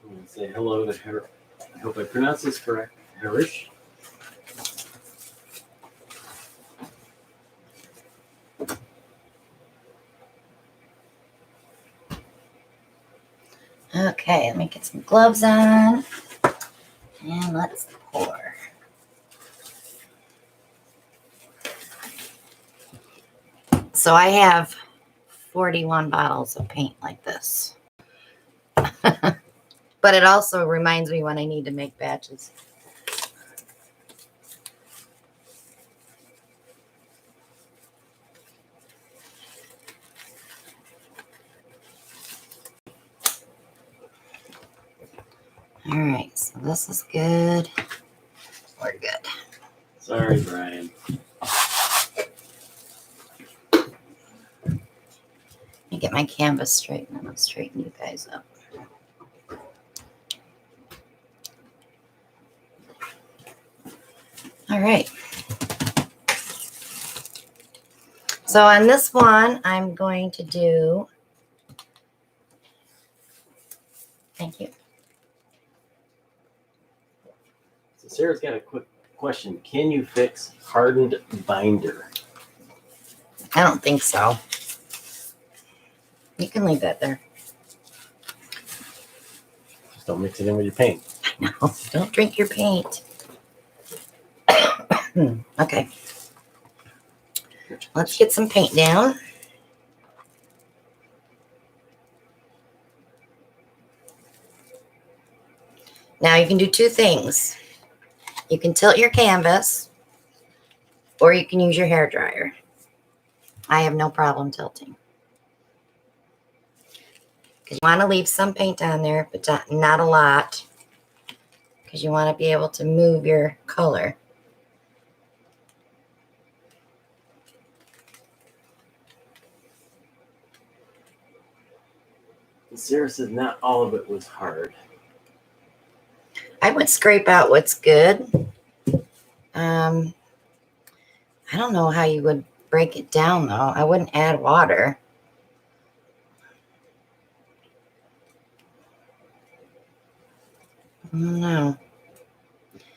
I'm going to say hello to her. I hope I pronounce this correct. Harish. Okay, let me get some gloves on. And let's pour. So I have 41 bottles of paint like this. But it also reminds me when I need to make batches. All right, so this is good. We're good. Sorry, Brian. Let me get my canvas straight and I'll straighten you guys up. All right. So on this one, I'm going to do, thank you. So Sarah's got a quick question. Can you fix hardened binder? I don't think so. You can leave that there. Just don't mix it in with your paint. No, don't drink your paint. Okay. Let's get some paint down. Now you can do two things. You can tilt your canvas or you can use your hair dryer. I have no problem tilting. You want to leave some paint on there, but not a lot, because you want to be able to move your color. Sarah says not all of it was hard. I would scrape out what's good. I don't know how you would break it down, though. I wouldn't add water. I don't know.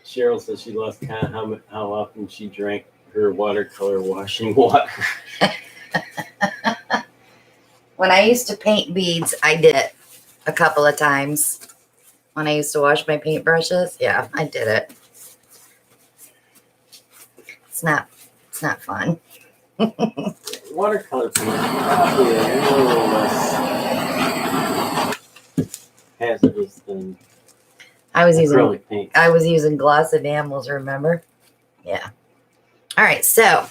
Cheryl says she lost count how often she drank her watercolor washing water. When I used to paint beads, I did it a couple of times. When I used to wash my paintbrushes, yeah, I did it. It's not fun. Watercolor paint is probably a little less hazardous than acrylic paint. I was using gloss enamels, remember? Yeah. All right, so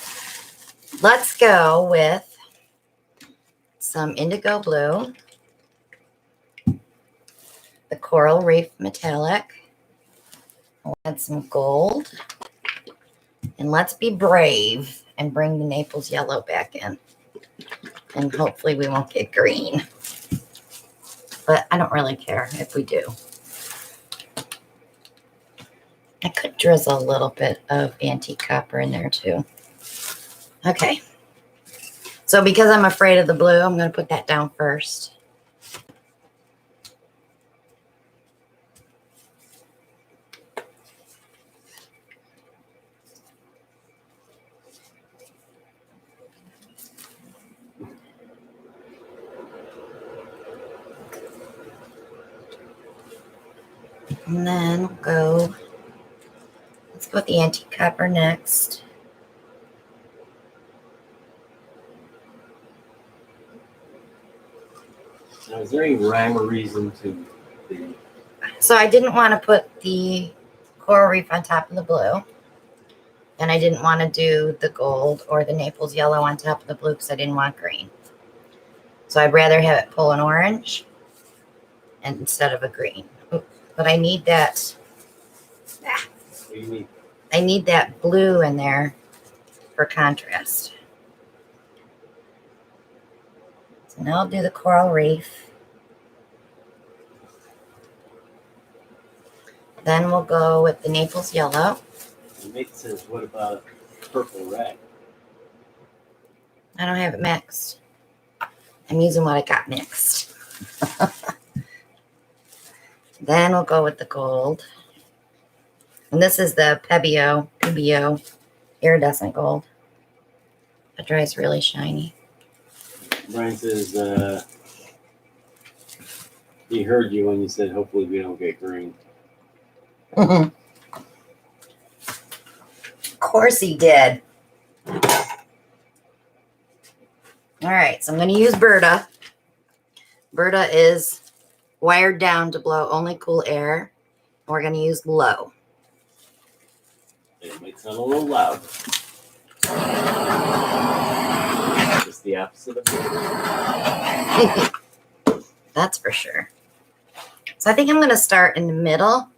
let's go with some indigo blue, the coral reef metallic. We'll add some gold, and let's be brave and bring the Naples yellow back in. And hopefully we won't get green, but I don't really care if we do. I could drizzle a little bit of antique copper in there too. Okay. So because I'm afraid of the blue, I'm going to put that down first. And then let's go with the antique copper next. Now, is there any rhyme or reason to the... So I didn't want to put the coral reef on top of the blue. And I didn't want to do the gold or the Naples yellow on top of the blue because I didn't want green. So I'd rather have it pull an orange instead of a green. But I need that. What do you mean? I need that blue in there for contrast. So now I'll do the coral reef. Then we'll go with the Naples yellow. Nate says, what about purple red? I don't have it mixed. I'm using what I got mixed. Then we'll go with the gold. And this is the PBO iridescent gold. It dries really shiny. Brian says, he heard you when you said, hopefully we don't get green. Of course he did. All right, so I'm going to use Berta. Berta is wired down to blow only cool air. We're going to use low. It might sound a little loud. Just the opposite of it. That's for sure. So I think I'm going to start in the middle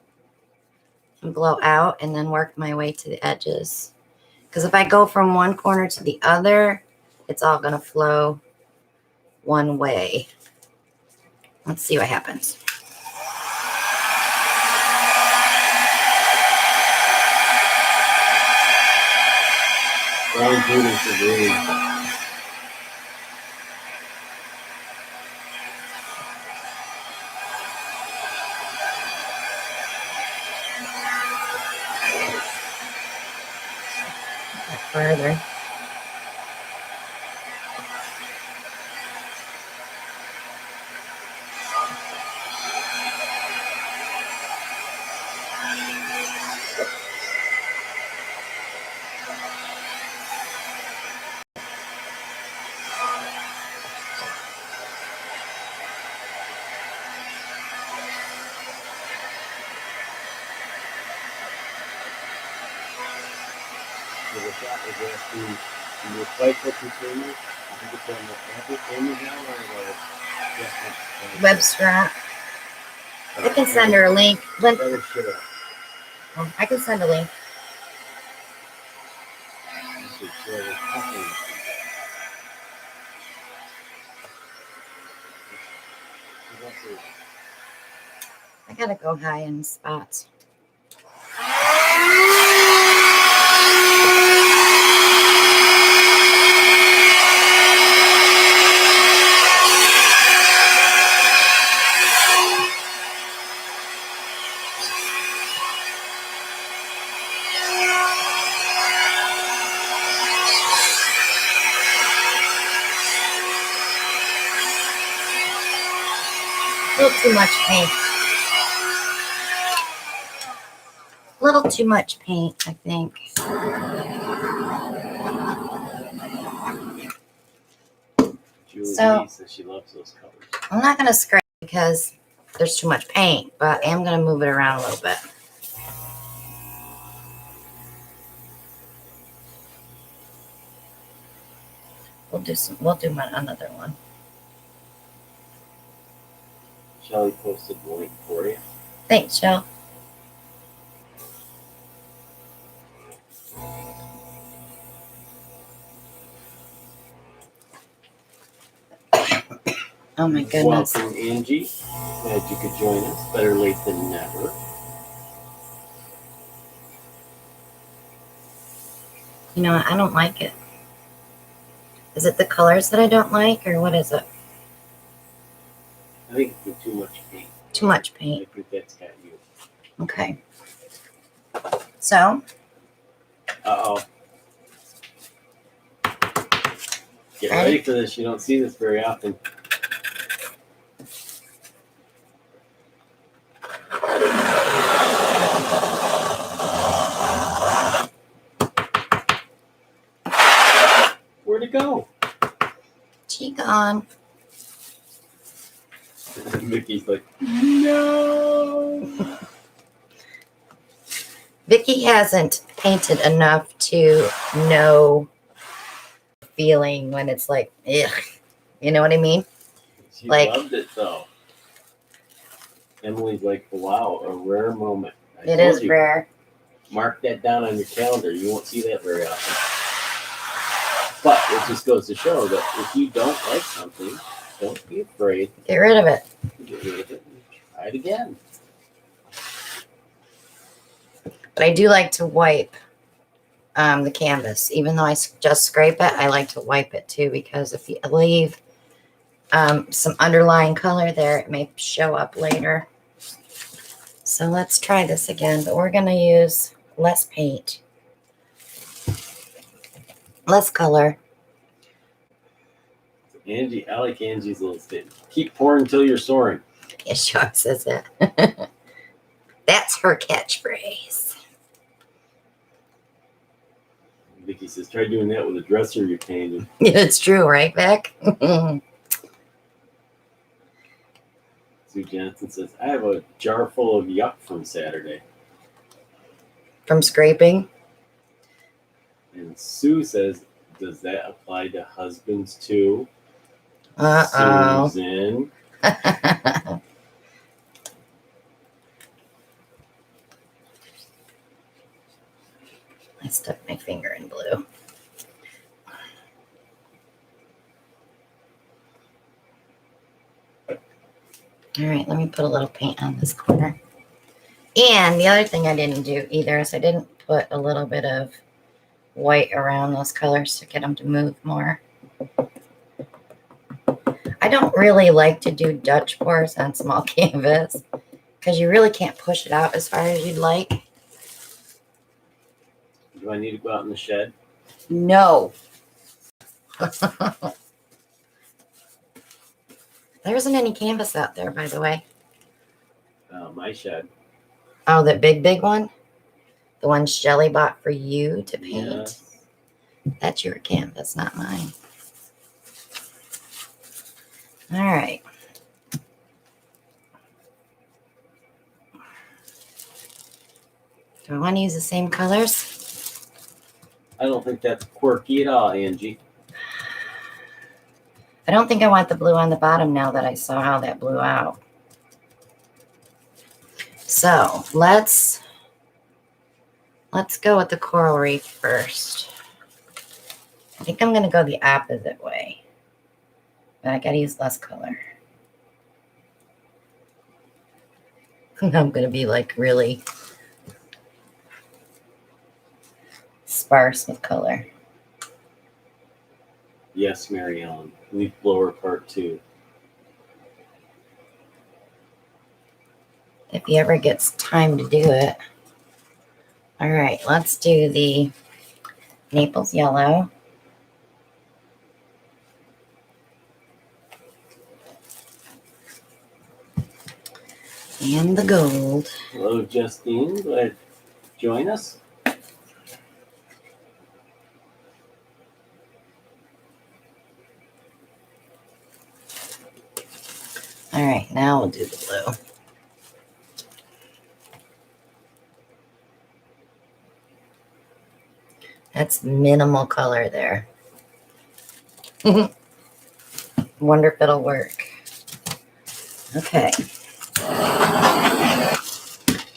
and blow out and then work my way to the edges. Because if I go from one corner to the other, it's all going to flow one way. Let's see what happens. Brian Prudence is really... Further. The shop is asking, do you recycle containers? Webster. I can send her a link. I can send a link. I gotta go high in spots. A little too much paint. A little too much paint, I think. So says she loves those colors. I'm not going to scrape because there's too much paint, but I am going to move it around a little bit. We'll do another one. Shelly posted the link for you. Thanks, Shell. Oh my goodness. Welcome, Angie. Glad you could join us. Better late than never. You know, I don't like it. Is it the colors that I don't like, or what is it? I think it's too much paint. Too much paint. I think that's got you. Okay. So. Uh-oh. Get ready for this. You don't see this very often. Where'd it go? She gone. Vicky's like, no. Vicky hasn't painted enough to know the feeling when it's like, ugh. You know what I mean? She Like, loved it though. Emily's like, wow, a rare moment. It is rare. Mark that down on your calendar. You won't see that very often. But it just goes to show that if you don't like something, don't be afraid. Get rid of it. Get rid of it and try it again. But I do like to wipe the canvas. Even though I just scrape it, I like to wipe it too, because if you leave some underlying color there, it may show up later. So let's try this again, but we're going to use less paint. Less color. Angie, I like Angie's little statement. Keep pouring until you're soaring. Yeah, sure says that. That's her catchphrase. Vicky says, try doing that with a dresser you painted. Yeah, it's true, right, Beck? Sue Johnson says, I have a jar full of yuck from Saturday. From scraping? And Sue says, does that apply to husbands too? Uh-oh. Susan. I stuck my finger in blue. All right, let me put a little paint on this corner. And the other thing I didn't do either is I didn't put a little bit of white around those colors to get them to move more. I don't really like to do Dutch pours on small canvas because you really can't push it out as far as you'd like. Do I need to go out in the shed? No. There isn't any canvas out there, by the way. My shed. Oh, that big one? The one Shelly bought for you to paint? Yes. That's your canvas, not mine. All right. Do I want to use the same colors? I don't think that's quirky at all, Angie. I don't think I want the blue on the bottom now that I saw how that blew out. So let's go with the coral reef first. I think I'm going to go the opposite way, but I got to use less color. I'm going to be like really sparse with color. Yes, Mary Ellen. Leaf blower part 2. If he ever gets time to do it. All right, let's do the Naples yellow. And the gold. Hello, Justine. Glad to join us. All right, now we'll do the blue. That's minimal color there. Wonder if it'll work. Okay.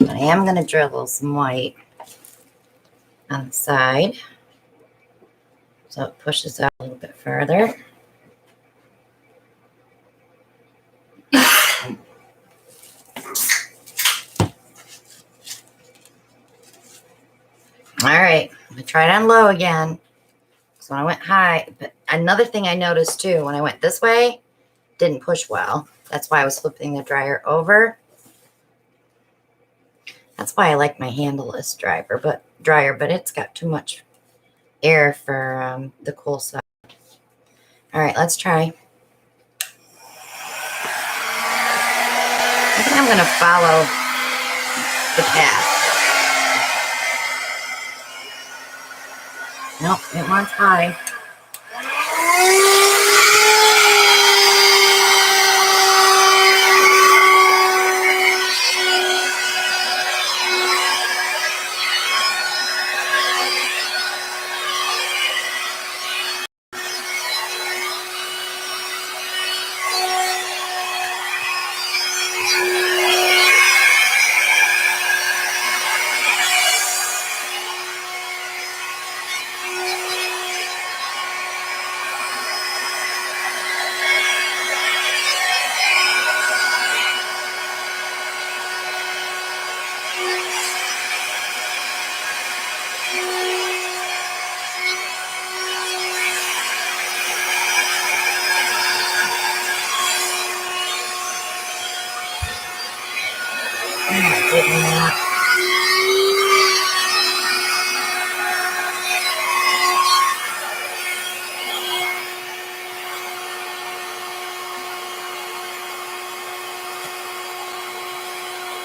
I am going to drizzle some white on the side so it pushes out a little bit further. All right, I'm gonna try it on low again. So when I went high, but another thing I noticed too, when I went this way, didn't push well. That's why I was flipping the dryer over. That's why I like my handleless dryer, but it's got too much air for the cool side. All right, let's try. I think I'm gonna follow the path. Nope, it wants high.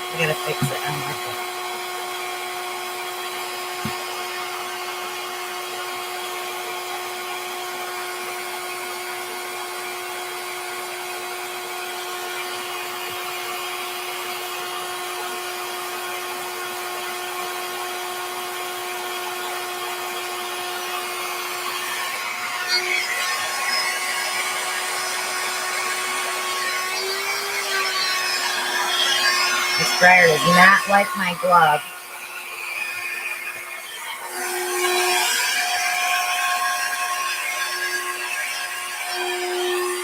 I gotta fix it. I don't like it. This dryer does not like my glove.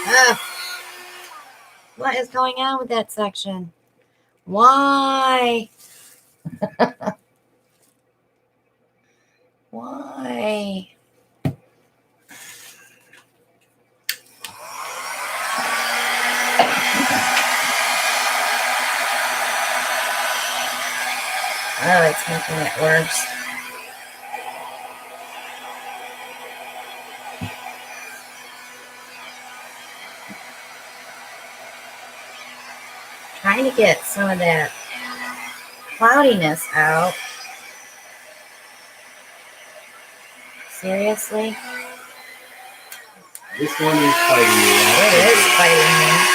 Ugh. What is going on with that section? Why? Why? Oh, it's making it worse. Trying to get some of that cloudiness out. Seriously? This one is fighting me. It is fighting me.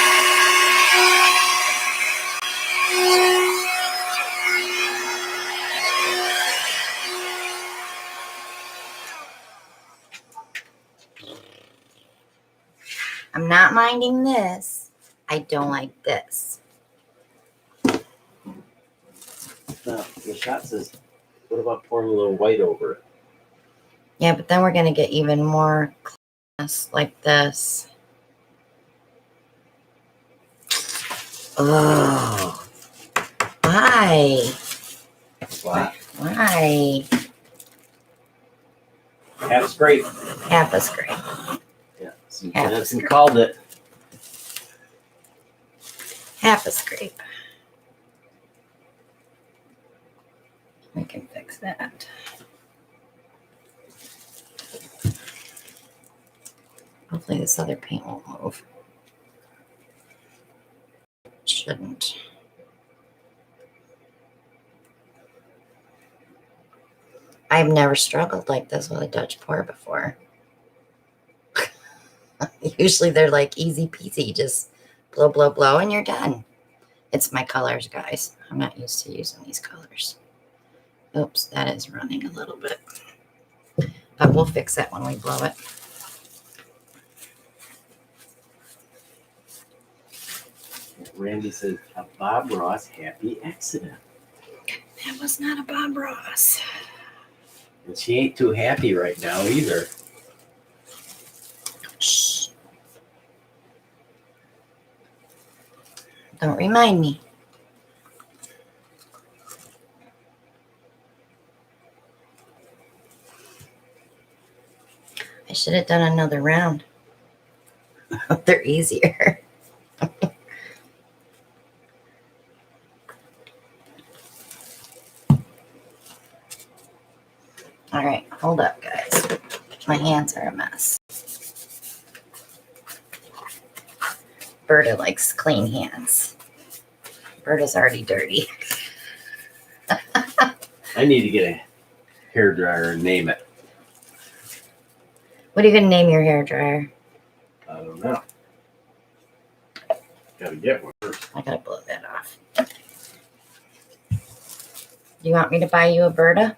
I'm not minding this. I don't like this. No, the shot says, what about pouring a little white over it? Yeah, but then we're going to get even more class like this. Oh, why? Wow. Why? Half a scrape. Half a scrape. Yeah, Half a Jensen scrape. called it. Half a scrape. We can fix that. Hopefully this other paint won't move. Shouldn't. I've never struggled like this with a Dutch pour before. Usually they're like easy peasy, just blow, blow, blow, and you're done. It's my colors, guys. I'm not used to using these colors. Oops, that is running a little bit. But we'll fix that when we blow it. Randy says, a Bob Ross happy accident. That was not a Bob Ross. And she ain't too happy right now either. Shh. Don't remind me. I should have done another round. They're easier. All right, hold up, guys. My hands are a mess. Berta likes clean hands. Berta's already dirty. I need to get a hairdryer and name it. What are you going to name your hairdryer? I don't know. Gotta get one first. I got to blow that off. Do you want me to buy you a Berta?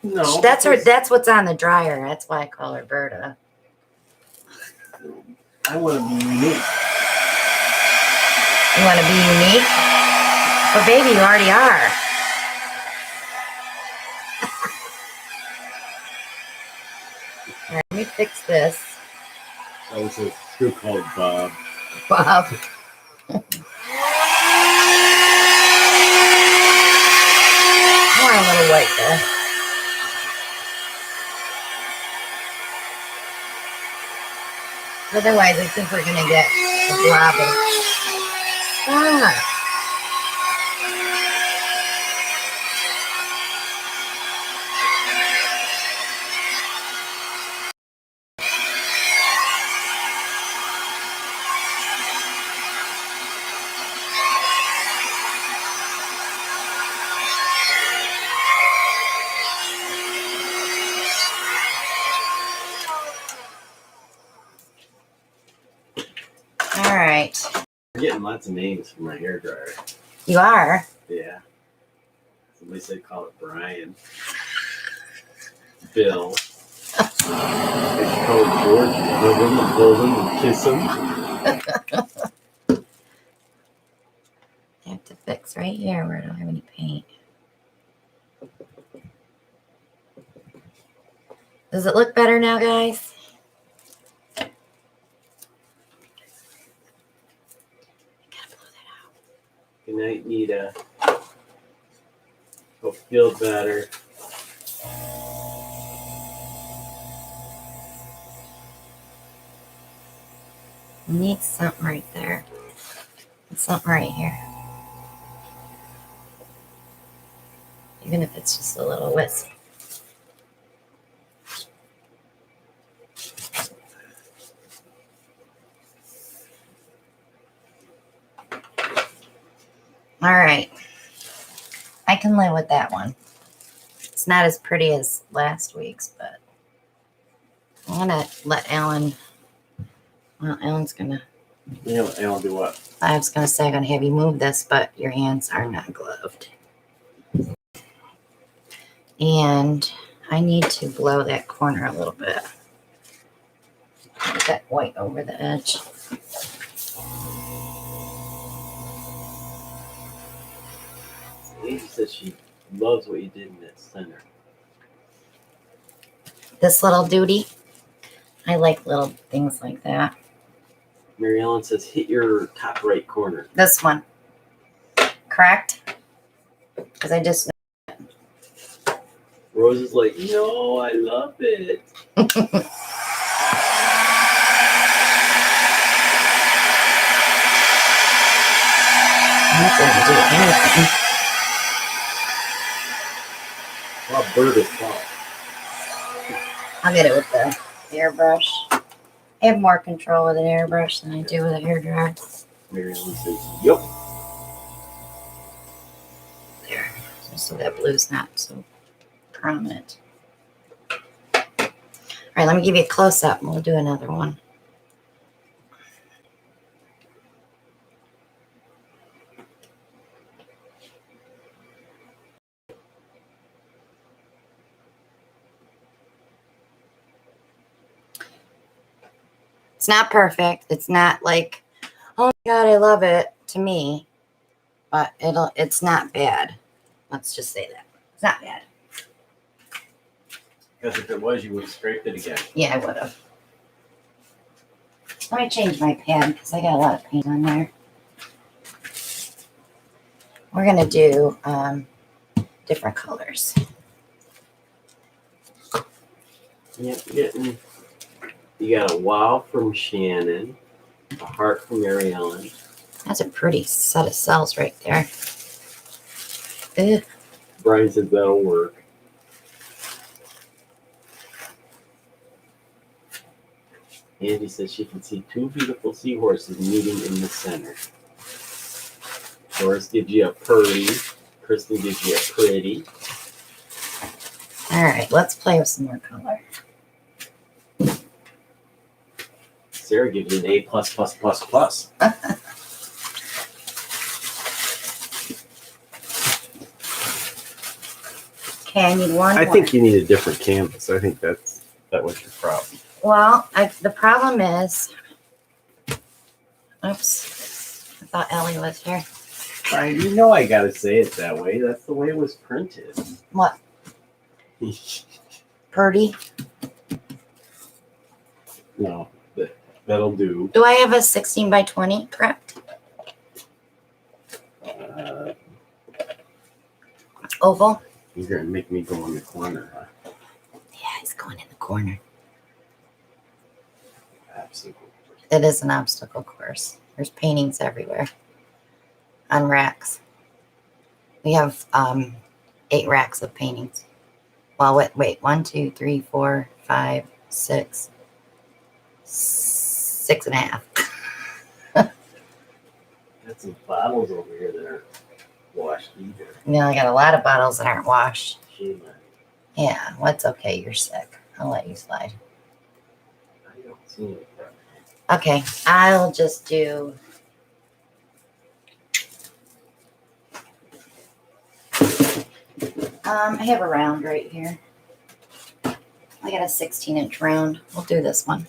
No. That's her. That's what's on the dryer. That's why I call her Berta. I want to be unique. You want to be unique? But baby, you already are. All right, let me fix this. That was a screw called Bob. Bob. I want a little white there. Otherwise, I think we're going to get a blob of... Ah. All right. I'm getting lots of names for my hairdryer. You are? Yeah. Somebody said call it Brian. Bill. They should call it George. Hug him and hold him and kiss him. I have to fix right here where I don't have any paint. Does it look better now, guys? Good night, Nita. Hope you feel better. Need something right there. And something right here. Even if it's just a little wisp. All right. I can live with that one. It's not as pretty as last week's, but I'm going to let Alan... Well, Alan's going to... Yeah, Alan, do what? I was going to say I'm going to have you move this, but your hands are not gloved. And I need to blow that corner a little bit. Get that white over the edge. Angie says she loves what you did in that center. This little duty. I like little things like that. Mary Ellen says hit your top right corner. This one. Correct? Because I just... Rose is like, no, I love it. I'm not going to do anything. Wow, bird is fun. I'll get it with the airbrush. I have more control with an airbrush than I do with a hairdryer. Mary Ellen says, yep. There. So that blue's not so prominent. All right, let me give you a close-up and we'll do another one. It's not perfect. It's not like, oh my God, I love it to me, but it's not bad. Let's just say that. It's not bad. Because if it was, you would have scraped it again. Yeah, I would have. Let me change my pad because I got a lot of paint on there. We're going to do different colors. Yep, you got a wow from Shannon, a heart from Mary Ellen. That's a pretty set of cells right there. Ugh. Brian says that'll work. Angie says she can see two beautiful seahorses meeting in the center. Doris gives you a purdy. Kristen gives you a pretty. All right, let's play with some more color. Sarah gives you an A++++. Okay, I need one I more. think you need a different canvas. I think that was your problem. Well, the problem is, oops, I thought Ellie was here. Brian, you know I gotta say it that way. That's the way it was printed. What? Purdy? No, that'll do. Do I have a 16 by 20, correct? Oval? You're gonna make me go in the corner, huh? Yeah, he's going in the corner. Absolutely. It is an obstacle course. There's paintings everywhere on racks. We have 8 racks of paintings. Well, wait, 1, 2, 3, 4, 5, 6, 6.5. Got some bottles over here that aren't washed either. I got a lot of bottles that aren't washed. Shame on Yeah, well, it's okay. You're sick. I'll let you slide. you. I don't see it. Okay, I'll just do. I have a round right here. I got a 16-inch round. We'll do this one.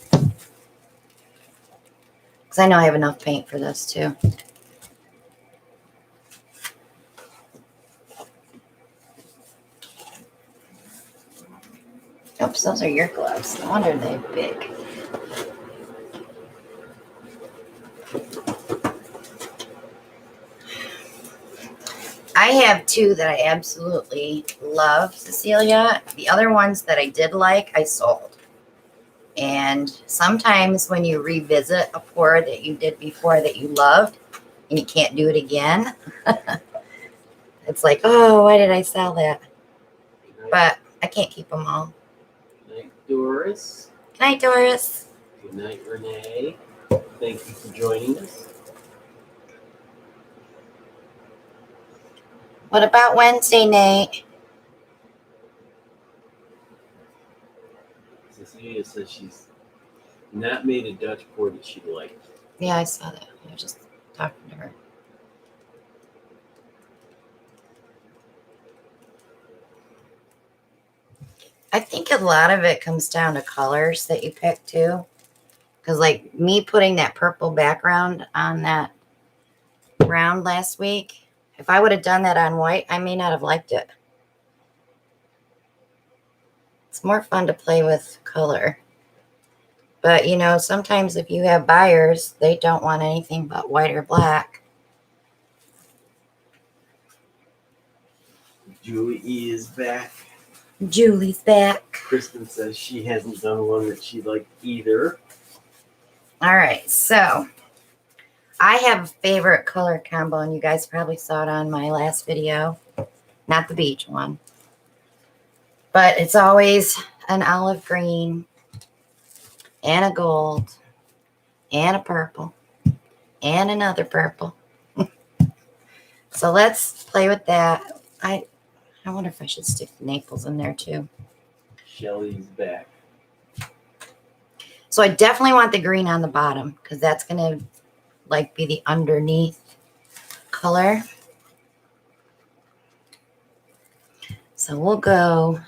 Because I know I have enough paint for this too. Oops, those are your gloves. No wonder they're big. I have 2 that I absolutely love, Cecilia. The other ones that I did like, I sold. And sometimes when you revisit a pour that you did before that you loved and you can't do it again, it's like, oh, why did I sell that? But I can't keep them all. Good night, Doris. Good night, Doris. Good night, Renee. Thank you for joining us. What about Wednesday, Nate? Cecilia says she's not made a Dutch pour that she liked. Yeah, I saw that. I was just talking to her. I think a lot of it comes down to colors that you pick too. Because like me putting that purple background on that round last week, if I would have done that on white, I may not have liked it. It's more fun to play with color. But, you know, sometimes if you have buyers, they don't want anything but white or black. Julie is back. Julie's back. Kristen says she hasn't done one that she liked either. All right, so I have a favorite color combo, and you guys probably saw it on my last video. Not the beach one. But it's always an olive green and a gold and a purple and another purple. So let's play with that. I wonder if I should stick Naples in there too. Shelly's back. So I definitely want the green on the bottom because that's going to like be the underneath color. So we'll go.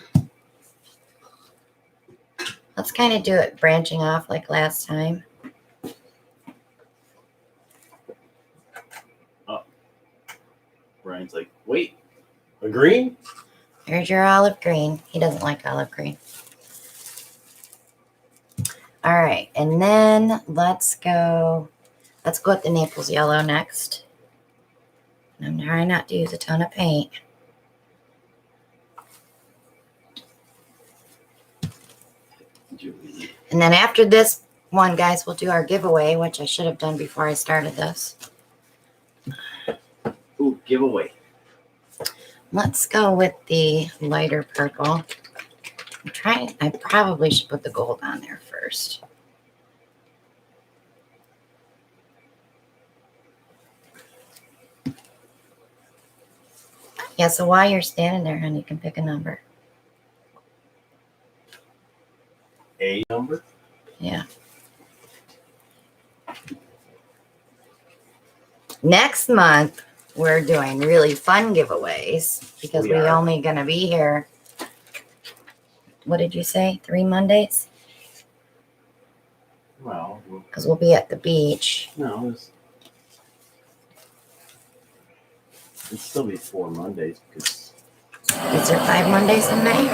Let's kind of do it branching off like last time. Oh. Brian's like, wait, a green? There's your olive green. He doesn't like olive green. All right, and then let's go with the Naples yellow next. I'm trying not to use a ton of paint. Julie. And then after this one, guys, we'll do our giveaway, which I should have done before I started this. Ooh, giveaway. Let's go with the lighter purple. I probably should put the gold on there first. Yeah, so while you're standing there, honey, you can pick a number. A number? Yeah. Next month, we're doing really fun giveaways because We are. only going to be here. What did you say? 3 Mondays? Well, Because we'll be at the beach. no, it'd still be 4 Mondays because Is there 5 Mondays in May?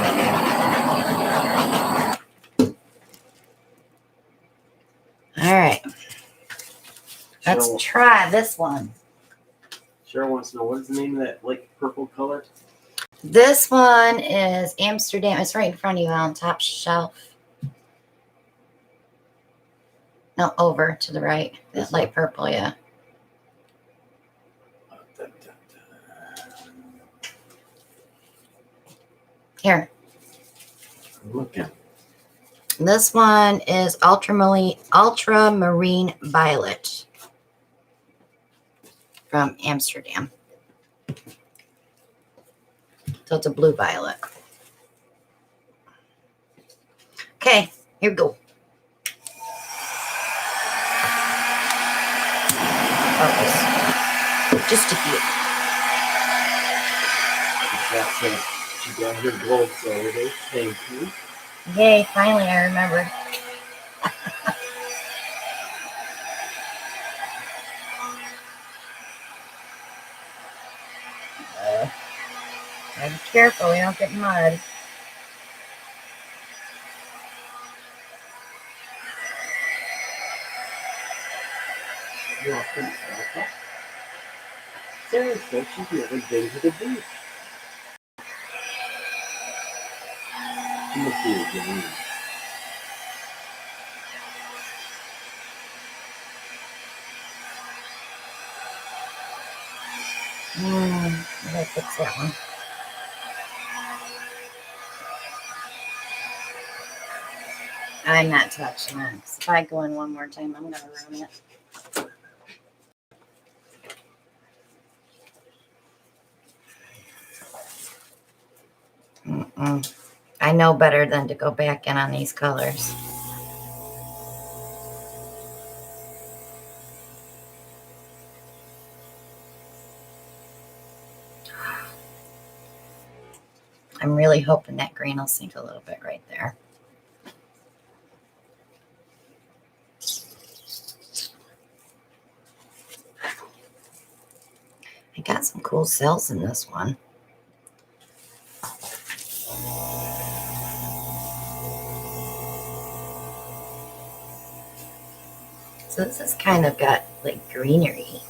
All right. Let's try this one. Cheryl wants to know what is the name of that like purple color? This one is Amsterdam. It's right in front of you on top shelf. No, over to the right. That This light purple, yeah. Here. I'm looking. This one is ultramarine violet from Amsterdam. So it's a blue violet. Okay, here we go. Focus. Just a few. She got her gold Saturday. Thank you. Yay, finally I remembered. Be careful, we don't get mud. Seriously, she's never been to the beach. She must be a green. I gotta fix that one. I'm not touching that. If I go in one more time, I'm gonna ruin it. I know better than to go back in on these colors. I'm really hoping that green will sink a little bit right there. I got some cool cells in this one. So this has kind of got like greenery.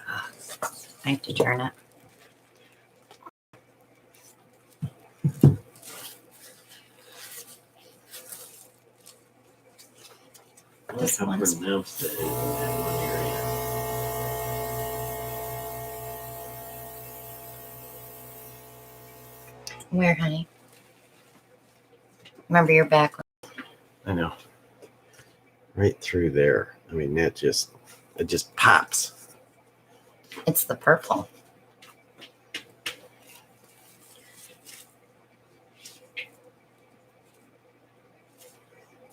Oh, I have to turn it. I like This how one's pronounced that is in that one area. where, honey? Remember your back. I know. Right through there. I mean, it just pops. It's the purple.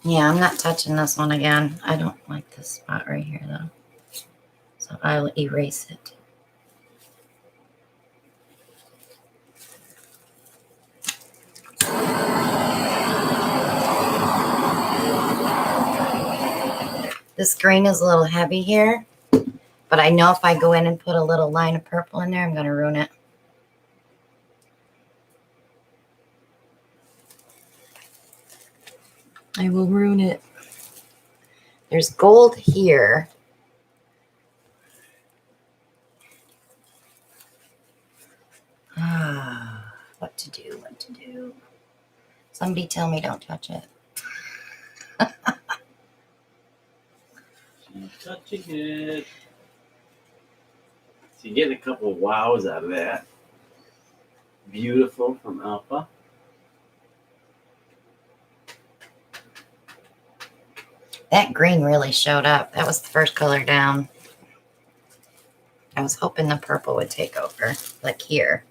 Yeah, I'm not touching this one again. I don't like this spot right here, though. So I'll erase it. This green is a little heavy here, but I know if I go in and put a little line of purple in there, I'm going to ruin it. I will ruin it. There's gold here. What to do, what to do. Somebody tell me don't touch it. She's touching it. So you're getting a couple of wows out of that. Beautiful from Alpha. That green really showed up. That was the first color down. I was hoping the purple would take over, like here.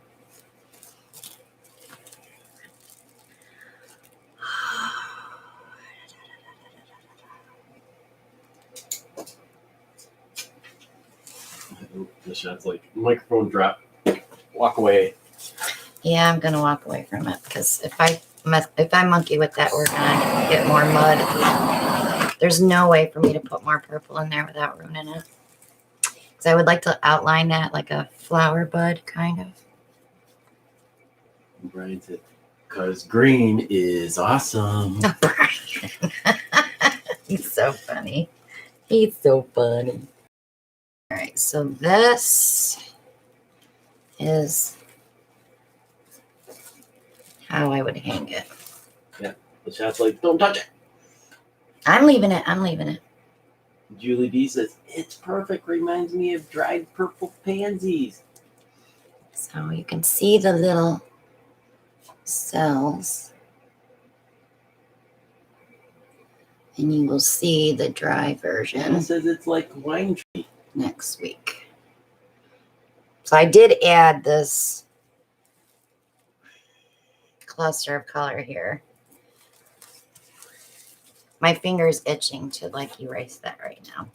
The shot's like microphone drop. Walk away. Yeah, I'm gonna walk away from it because if I monkey with that, we're gonna get more mud. There's no way for me to put more purple in there without ruining it. Because I would like to outline that like a flower bud, kind of. Brian said, "Cause green is awesome." Oh, Brian. He's so funny. He's so funny. All right, so this is how I would hang it. Yeah, the shot's like, "Don't touch it." I'm leaving it. I'm leaving it. Julie D says, "It's perfect. Reminds me of dried purple pansies." So you can see the little cells. And you will see the dry version. It says it's like wine tree. Next week. So I did add this cluster of color here. My finger is itching to like erase that right now.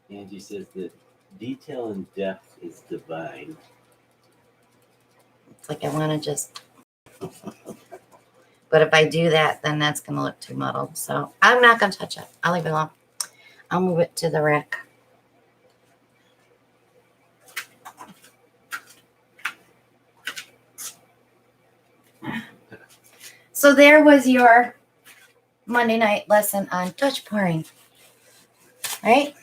Angie says that detail and depth is divine. It's like I want to just... But if I do that, then that's going to look too muddled. So I'm not going to touch it. I'll leave it alone. I'll move it to the rack. So there was your Monday night lesson on touch pouring, right?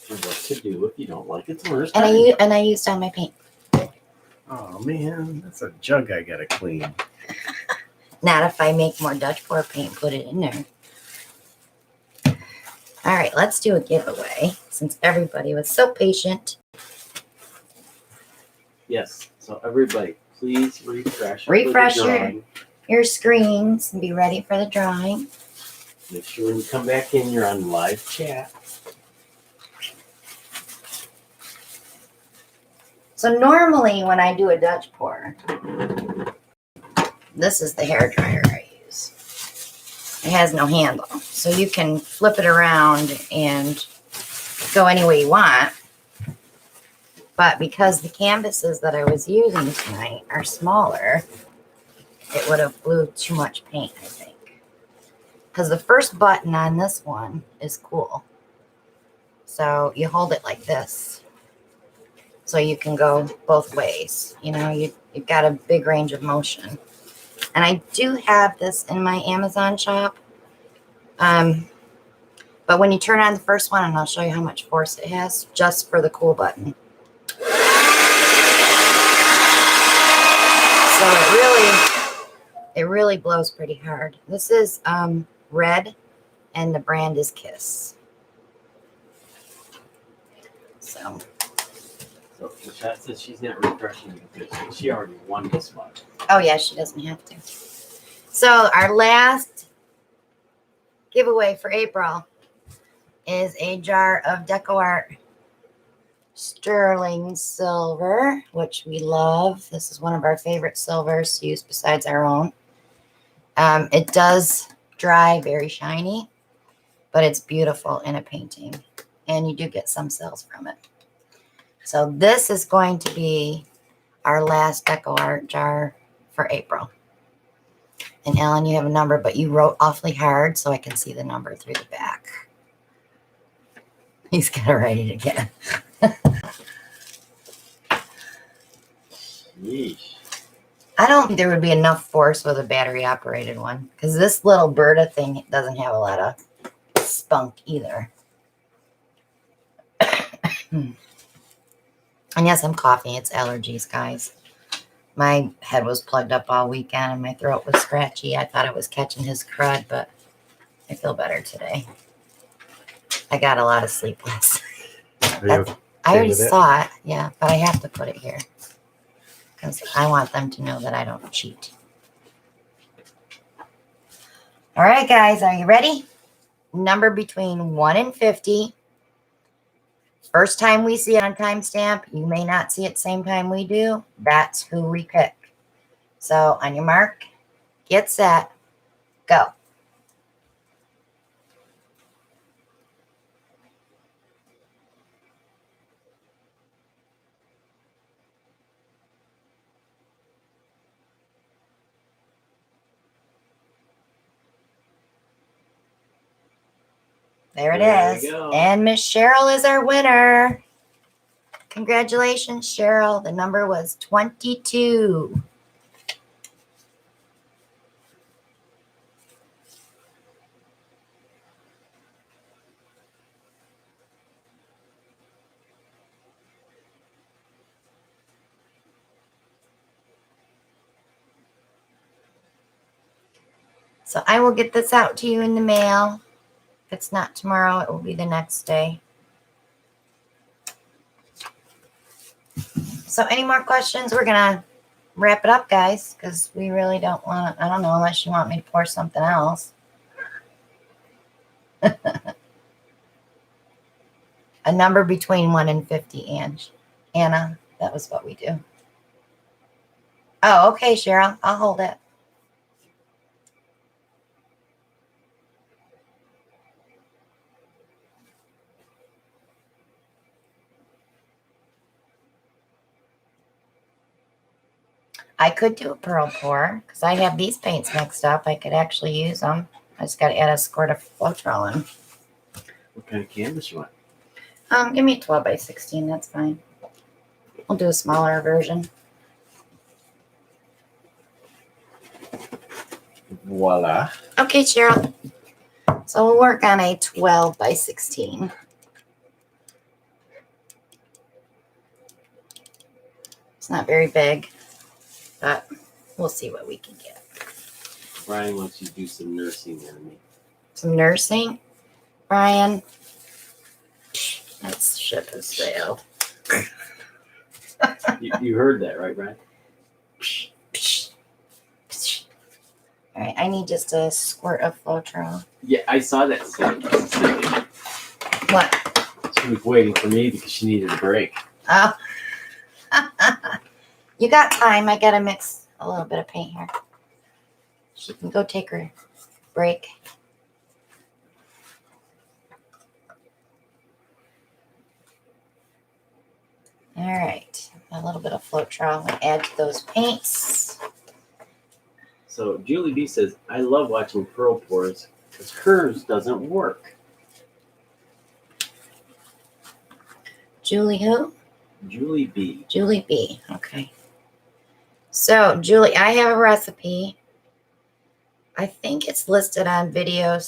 What to do if you don't like it the first And time. I used all my paint. Oh man, that's a jug I gotta clean. Not if I make more Dutch pour paint, put it in there. All right, let's do a giveaway since everybody was so patient. Yes, so everybody, please refresh. Refresh your screens and be ready for the drawing. Make sure when you come back in, you're on live chat. So normally when I do a Dutch pour, this is the hair dryer I use. It has no handle, so you can flip it around and go any way you want. But because the canvases that I was using tonight are smaller, it would have blew too much paint, I think. Because the first button on this one is cool. So you hold it like this. So you can go both ways. You know, you've got a big range of motion. And I do have this in my Amazon shop. But when you turn on the first one, and I'll show you how much force it has, just for the cool button. So it really blows pretty hard. This is red, and the brand is Kiss. So the chat says she's not refreshing because she already won this one. oh yeah, she doesn't have to. So our last giveaway for April is a jar of Deco Art sterling silver, which we love. This is one of our favorite silvers to use besides our own. It does dry very shiny, but it's beautiful in a painting, and you do get some sales from it. So this is going to be our last Deco Art jar for April. And Ellen, you have a number, but you wrote awfully hard, so I can see the number through the back. He's got to write it again. Yeesh. I don't think there would be enough force with a battery operated one, because this little Berta thing doesn't have a lot of spunk either. And yes, I'm coughing. It's allergies, guys. My head was plugged up all weekend and my throat was scratchy. I thought I was catching his crud, but I feel better today. I got a lot of sleep last night. I already saw it, yeah, but I have to put it here because I want them to know that I don't cheat. All right, guys, are you ready? Number between 1 and 50. First time we see it on timestamp, you may not see it same time we do. That's who we pick. So on your mark, get set, go. There it is. And Miss Cheryl is our winner. Congratulations, Cheryl. The number was 22. So I will get this out to you in the mail. If it's not tomorrow, it will be the next day. So any more questions? We're going to wrap it up, guys, because we really don't want to, I don't know, unless you want me to pour something else. A number between 1 and 50, Anna. That was what we do. Oh, okay, Cheryl. I'll hold it. I could do a pearl pour because I have these paints mixed up. I could actually use them. I just got to add a squirt of Floetrol in. What kind of canvas you want? Give me a 12 by 16. That's fine. I'll do a smaller version. Voila. Okay, Cheryl. So we'll work on a 12 by 16. It's not very big, but we'll see what we can get. Brian wants you to do some nursing on me. Some nursing? Brian? That ship has sailed. You heard that, right, Brian? All right, I need just a squirt of Floetrol. Yeah, I saw that scene. What? She was waiting for me because she needed a break. Oh. You got time. I got to mix a little bit of paint here. She can go take her break. All right. A little bit of Floetrol and add to those paints. So Julie B says, I love watching pearl pours because hers doesn't work. Julie who? Julie B. Julie B. Okay. So, Julie, I have a recipe. I think it's listed on videos.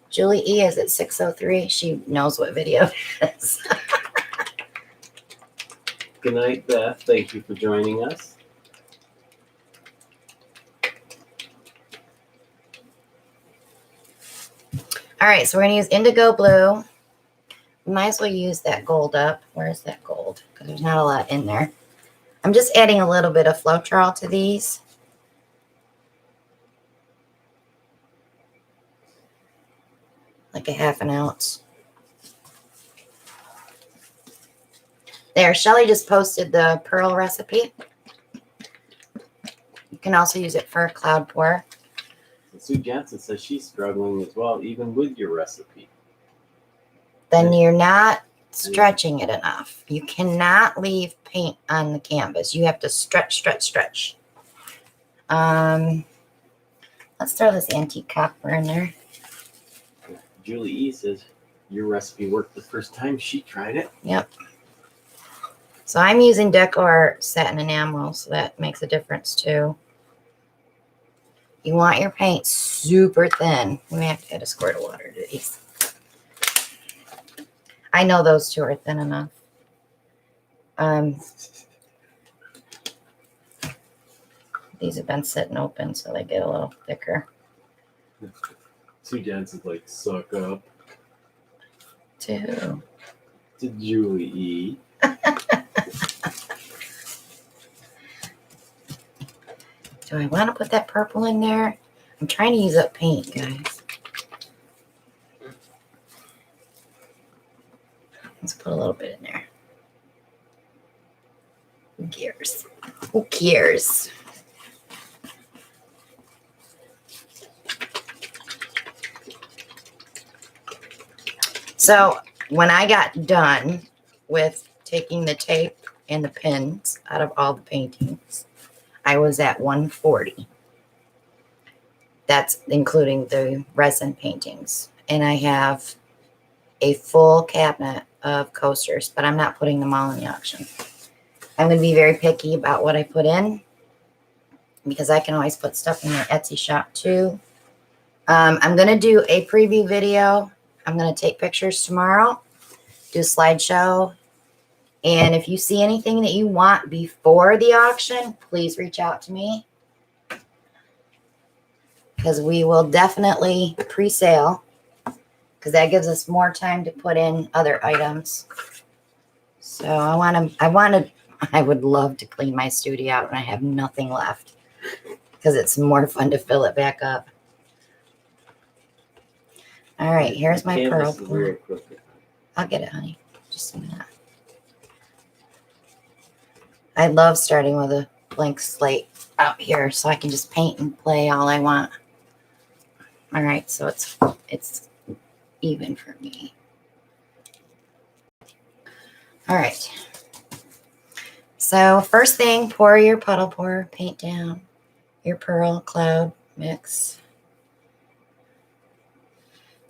Julie E, is it 603? She knows what video it is. Good night, Beth. Thank you for joining us. All right, so we're going to use indigo blue. Might as well use that gold up. Where's that gold? Because there's not a lot in there. I'm just adding a little bit of Floetrol to these. Like a half an ounce. There, Shelly just posted the pearl recipe. You can also use it for a cloud pour. Sue Johnson says she's struggling as well, even with your recipe. Then you're not stretching it enough. You cannot leave paint on the canvas. You have to stretch, stretch, stretch. Let's throw this antique copper in there. Julie E says your recipe worked the first time she tried it. Yep. So I'm using Decor satin enamel, so that makes a difference too. You want your paint super thin. We may have to add a squirt of water to these. I know those two are thin enough. These have been sitting open, so they get a little thicker. Sue Johnson's like, suck up Too. to Julie E. Do I want to put that purple in there? I'm trying to use up paint, guys. Let's put a little bit in there. Who cares? Who cares? So when I got done with taking the tape and the pins out of all the paintings, I was at 140. That's including the resin paintings. And I have a full cabinet of coasters, but I'm not putting them all in the auction. I'm going to be very picky about what I put in because I can always put stuff in my Etsy shop too. I'm going to do a preview video. I'm going to take pictures tomorrow, do a slideshow. And if you see anything that you want before the auction, please reach out to me. Because we will definitely pre-sale. Because that gives us more time to put in other items. So I would love to clean my studio out when I have nothing left. Because it's more fun to fill it back up. All right, here's my pearl pour. I'll get it, honey. Just a minute. I love starting with a blank slate out here so I can just paint and play all I want. All right, so it's even for me. All right. So first thing, pour your puddle pour, paint down your pearl cloud mix.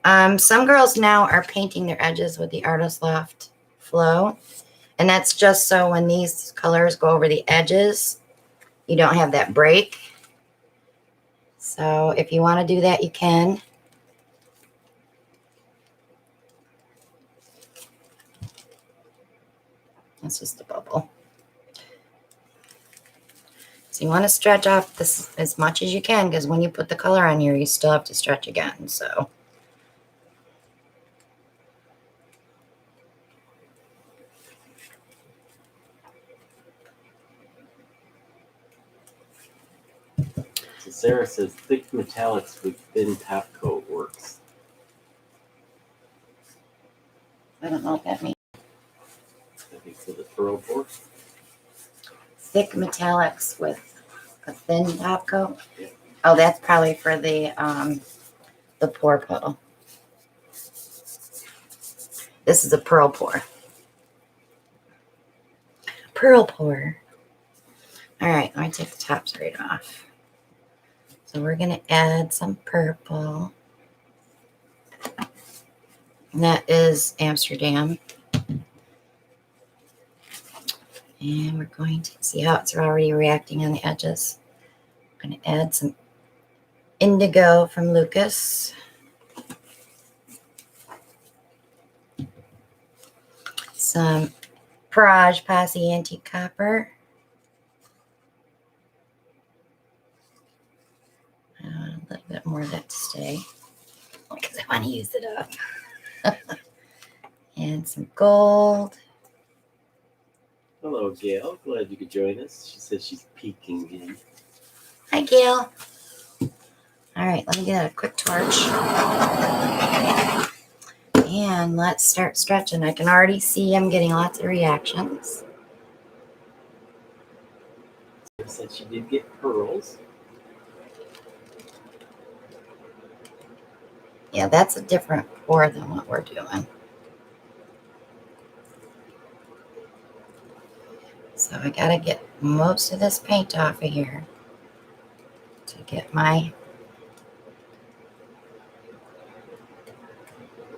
Some girls now are painting their edges with the Artist Loft Flow. And that's just so when these colors go over the edges, you don't have that break. So if you want to do that, you can. That's just a bubble. So you want to stretch off this as much as you can because when you put the color on here, you still have to stretch again. So. So Sarah says thick metallics with thin top coat works. I don't know what that means. I think for the pearl pour. Thick metallics with a thin top coat. Yeah. Oh, that's probably for the pour puddle. This is a pearl pour. Pearl pour. All right, let me take the tops right off. So we're going to add some purple. And that is Amsterdam. And we're going to see how it's already reacting on the edges. I'm going to add some indigo from Lucas. Some Parage Posse Antique Copper. A little bit more of that to stay because I want to use it up. And some gold. Hello, Gail. Glad you could join us. She says she's peeking in. Hi, Gail. All right, let me get a quick torch. And let's start stretching. I can already see I'm getting lots of reactions. She said she did get pearls. Yeah, that's a different pour than what we're doing. So I gotta get most of this paint off of here to get my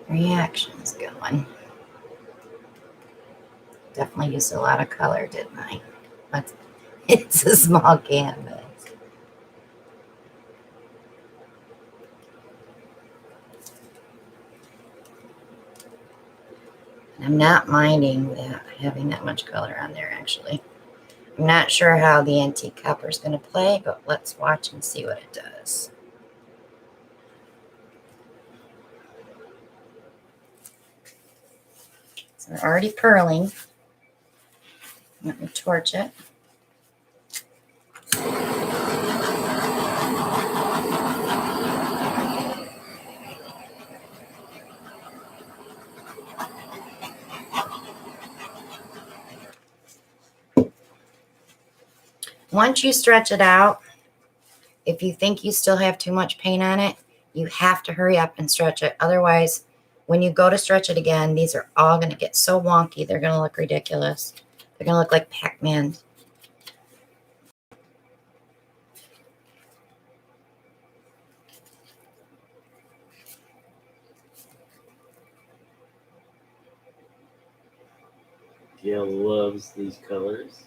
reactions going. Definitely used a lot of color, didn't I? But it's a small canvas. I'm not minding that having that much color on there, actually. I'm not sure how the antique copper is going to play, but let's watch and see what it does. So they're already pearling. Let me torch it. Once you stretch it out, if you think you still have too much paint on it, you have to hurry up and stretch it. Otherwise, when you go to stretch it again, these are all going to get so wonky, they're going to look ridiculous. They're going to look like Pac-Man. Gail loves these colors.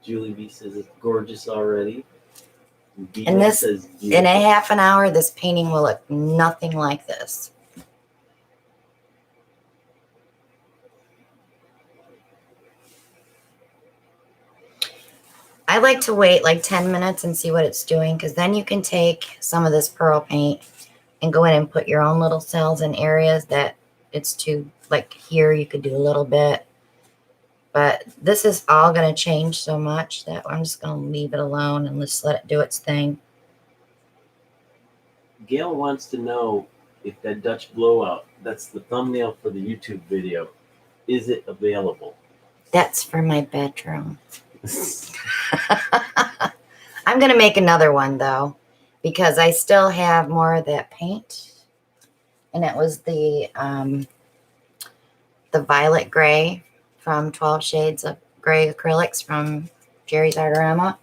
Julie B says it's gorgeous already. And this, in a half an hour, this painting will look nothing like this. I like to wait like 10 minutes and see what it's doing, because then you can take some of this pearl paint and go in and put your own little cells in areas that it's too, like here you could do a little bit. But this is all going to change so much that I'm just going to leave it alone and just let it do its thing. Gail wants to know if that Dutch blowout, that's the thumbnail for the YouTube video, is it available? That's for my bedroom. I'm going to make another one, though, because I still have more of that paint. And it was the violet gray from 12 Shades of Gray Acrylics from Jerry's Artorama.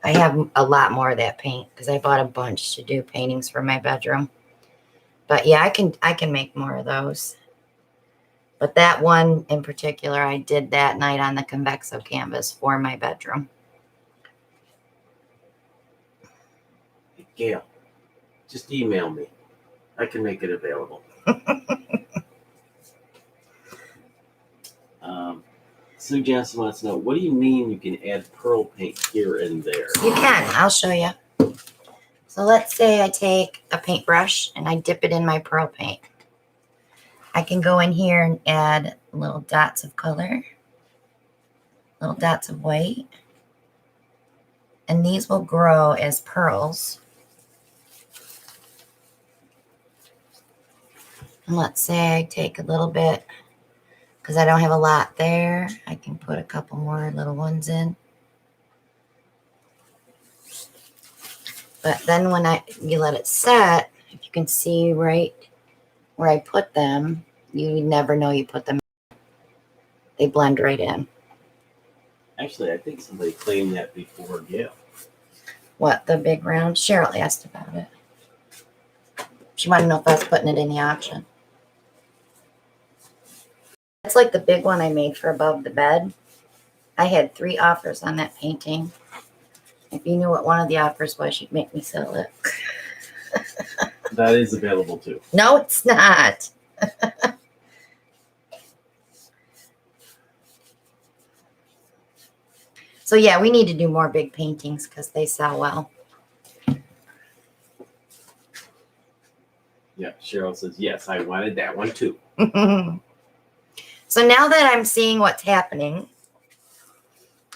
I have a lot more of that paint because I bought a bunch to do paintings for my bedroom. But yeah, I can make more of those. But that one in particular, I did that night on the Convexo canvas for my bedroom. Hey, Gail, just email me. I can make it available. Sue Johnson wants to know, what do you mean you can add pearl paint here and there? You can. I'll show you. So let's say I take a paintbrush and I dip it in my pearl paint. I can go in here and add little dots of color, little dots of white, and these will grow as pearls. And let's say I take a little bit, because I don't have a lot there, I can put a couple more little ones in. But then when you let it set, if you can see right where I put them, you never know you put them. They blend right in. Actually, I think somebody claimed that before Gail. What, the big round? Cheryl asked about it. She wanted to know if I was putting it in the auction. That's like the big one I made for above the bed. I had 3 offers on that painting. If you knew what one of the offers was, you'd make me sell it. That is available too. No, it's not. So yeah, we need to do more big paintings because they sell well. Yeah, Cheryl says, yes, I wanted that one too. So now that I'm seeing what's happening,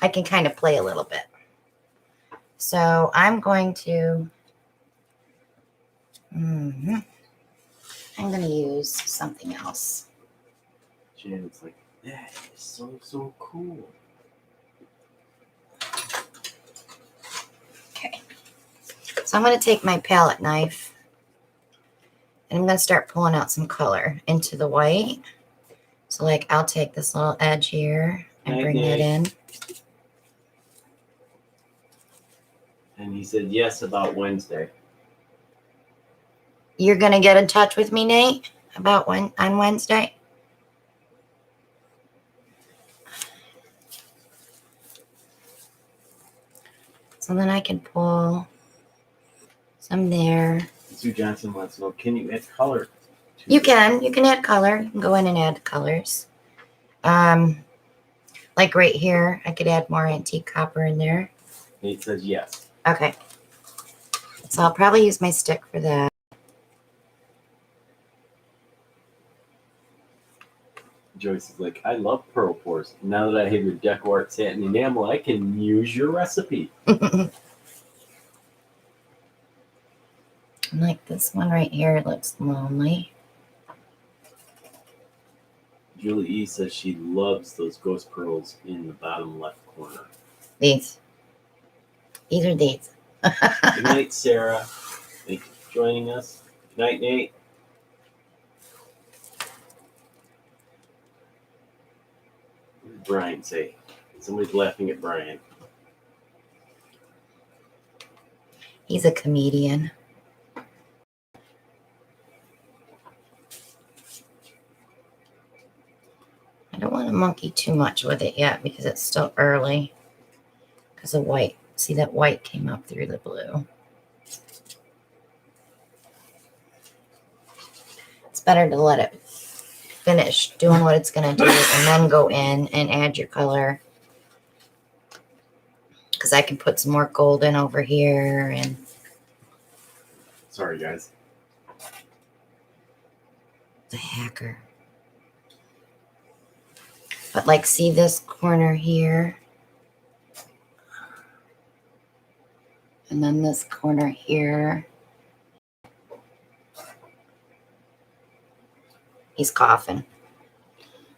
I can kind of play a little bit. So I'm going to, I'm going to use something else. Janet's like, that is so cool. Okay. So I'm going to take my palette knife and I'm going to start pulling out some color into the white. So like I'll take this little edge here and bring it in. And he said yes about Wednesday. You're going to get in touch with me, Nate, about when on Wednesday? So then I can pull some there. Sue Johnson wants to know, can you add color? You can add color. You can go in and add colors. Like right here, I could add more antique copper in there. Nate says yes. Okay. So I'll probably use my stick for that. Joyce is like, I love pearl pours. Now that I have your Deco Art satin enamel, I can use your recipe. Like this one right here, it looks lonely. Julie E says she loves those ghost pearls in the bottom left corner. These are these. Good night, Sarah. Thank you for joining us. Good night, Nate. What did Brian say? Somebody's laughing at Brian. He's a comedian. I don't want to monkey too much with it yet because it's still early. Because of white. See, that white came up through the blue. It's better to let it finish doing what it's going to do and then go in and add your color. Because I can put some more gold in over here and... Sorry, guys. The hacker. But like, see this corner here? And then this corner here. He's coughing.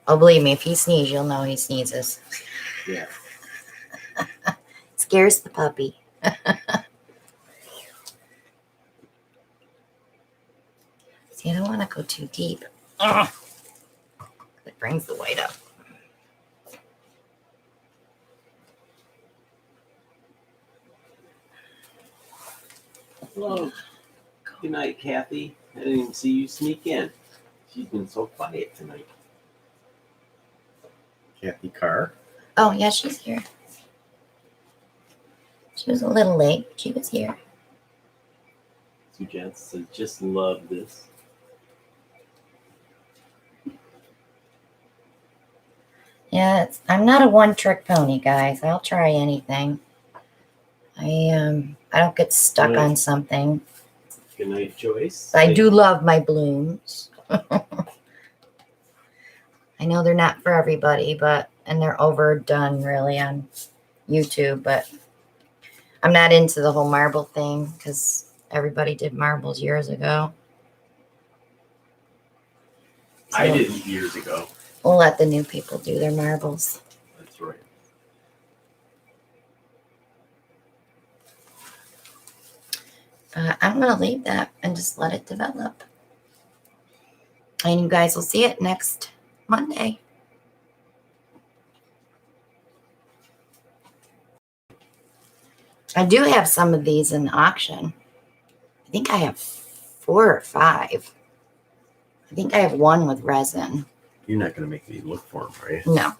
Oh, believe me, if he sneezes, you'll know he sneezes. Yeah. Scares the puppy. See, I don't want to go too deep. Ugh. It brings the white up. Hello. Good night, Kathy. I didn't even see you sneak in. She's been so quiet tonight. Kathy Carr. Oh, yeah, she's here. She was a little late, but she was here. Sue Johnson says, just love this. Yeah, I'm not a one-trick pony, guys. I'll try anything. I don't get stuck on something. Good night, Joyce. I do love my blooms. I know they're not for everybody, and they're overdone really on YouTube, but I'm not into the whole marble thing because everybody did marbles years ago. So I didn't years ago. we'll let the new people do their marbles. That's right. I'm going to leave that and just let it develop. And you guys will see it next Monday. I do have some of these in auction. I think I have 4 or 5. I think I have one with resin. You're not going to make me look for them, are you? No.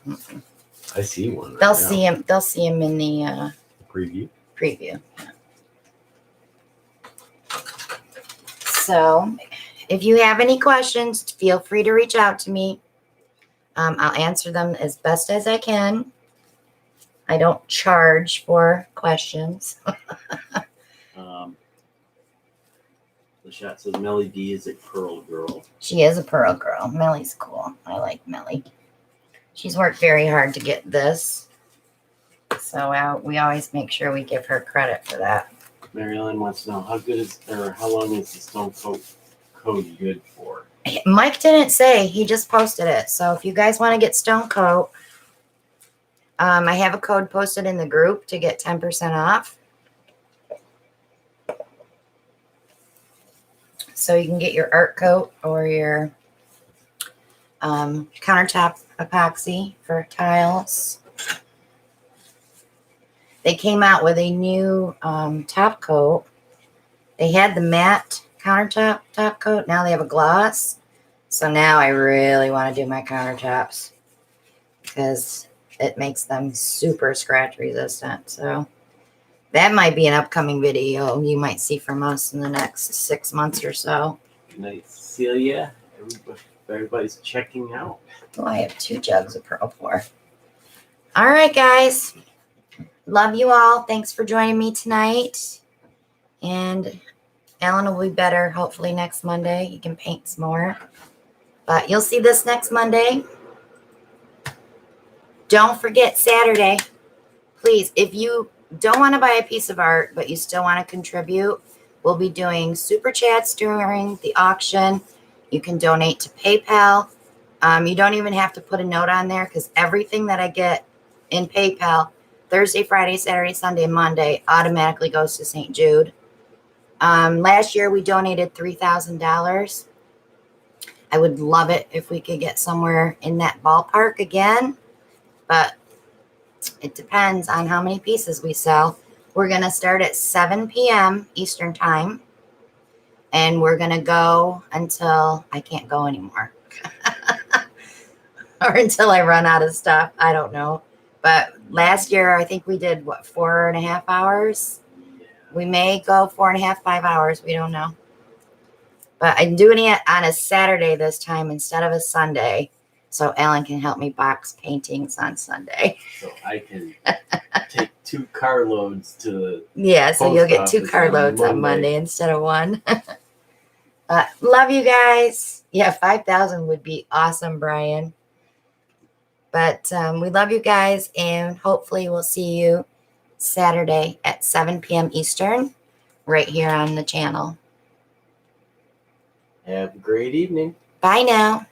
I see one. They'll see him. They'll see him in the Preview. preview. Yeah. So, if you have any questions, feel free to reach out to me. I'll answer them as best as I can. I don't charge for questions. The shot says Melly D is a Pearl girl. She is a Pearl girl. Melly's cool. I like Melly. She's worked very hard to get this. So we always make sure we give her credit for that. Mary Ellen wants to know how long is the stone coat code good for? Mike didn't say. He just posted it. So if you guys want to get stone coat, I have a code posted in the group to get 10% off. So you can get your art coat or your countertop epoxy for tiles. They came out with a new top coat. They had the matte countertop top coat. Now they have a gloss. So now I really want to do my countertops because it makes them super scratch resistant. So that might be an upcoming video you might see from us in the next 6 months or so. Good night, Celia. Everybody's checking out. Oh, I have 2 jugs of Pearl Pour. All right, guys. Love you all. Thanks for joining me tonight. And Alan will be better hopefully next Monday. He can paint some more. But you'll see this next Monday. Don't forget Saturday. Please, if you don't want to buy a piece of art, but you still want to contribute, we'll be doing super chats during the auction. You can donate to PayPal. You don't even have to put a note on there because everything that I get in PayPal, Thursday, Friday, Saturday, Sunday, and Monday, automatically goes to St. Jude. Last year, we donated $3,000. I would love it if we could get somewhere in that ballpark again, but it depends on how many pieces we sell. We're going to start at 7 p.m. Eastern time, and we're going to go until I can't go anymore. Or until I run out of stuff. I don't know. But last year, I think we did, 4.5 hours? We may go 4.5, 5 hours. We don't know. But I'm doing it on a Saturday this time instead of a Sunday. So Alan can help me box paintings on Sunday. So I can take 2 carloads to the Yeah, so you'll get post 2 office carloads on Monday instead of 1. Love you guys. Yeah, 5,000 would be awesome, Brian. But we love you guys, and hopefully we'll see you Saturday at 7 p.m. Eastern right here on the channel. Have a great evening. Bye now.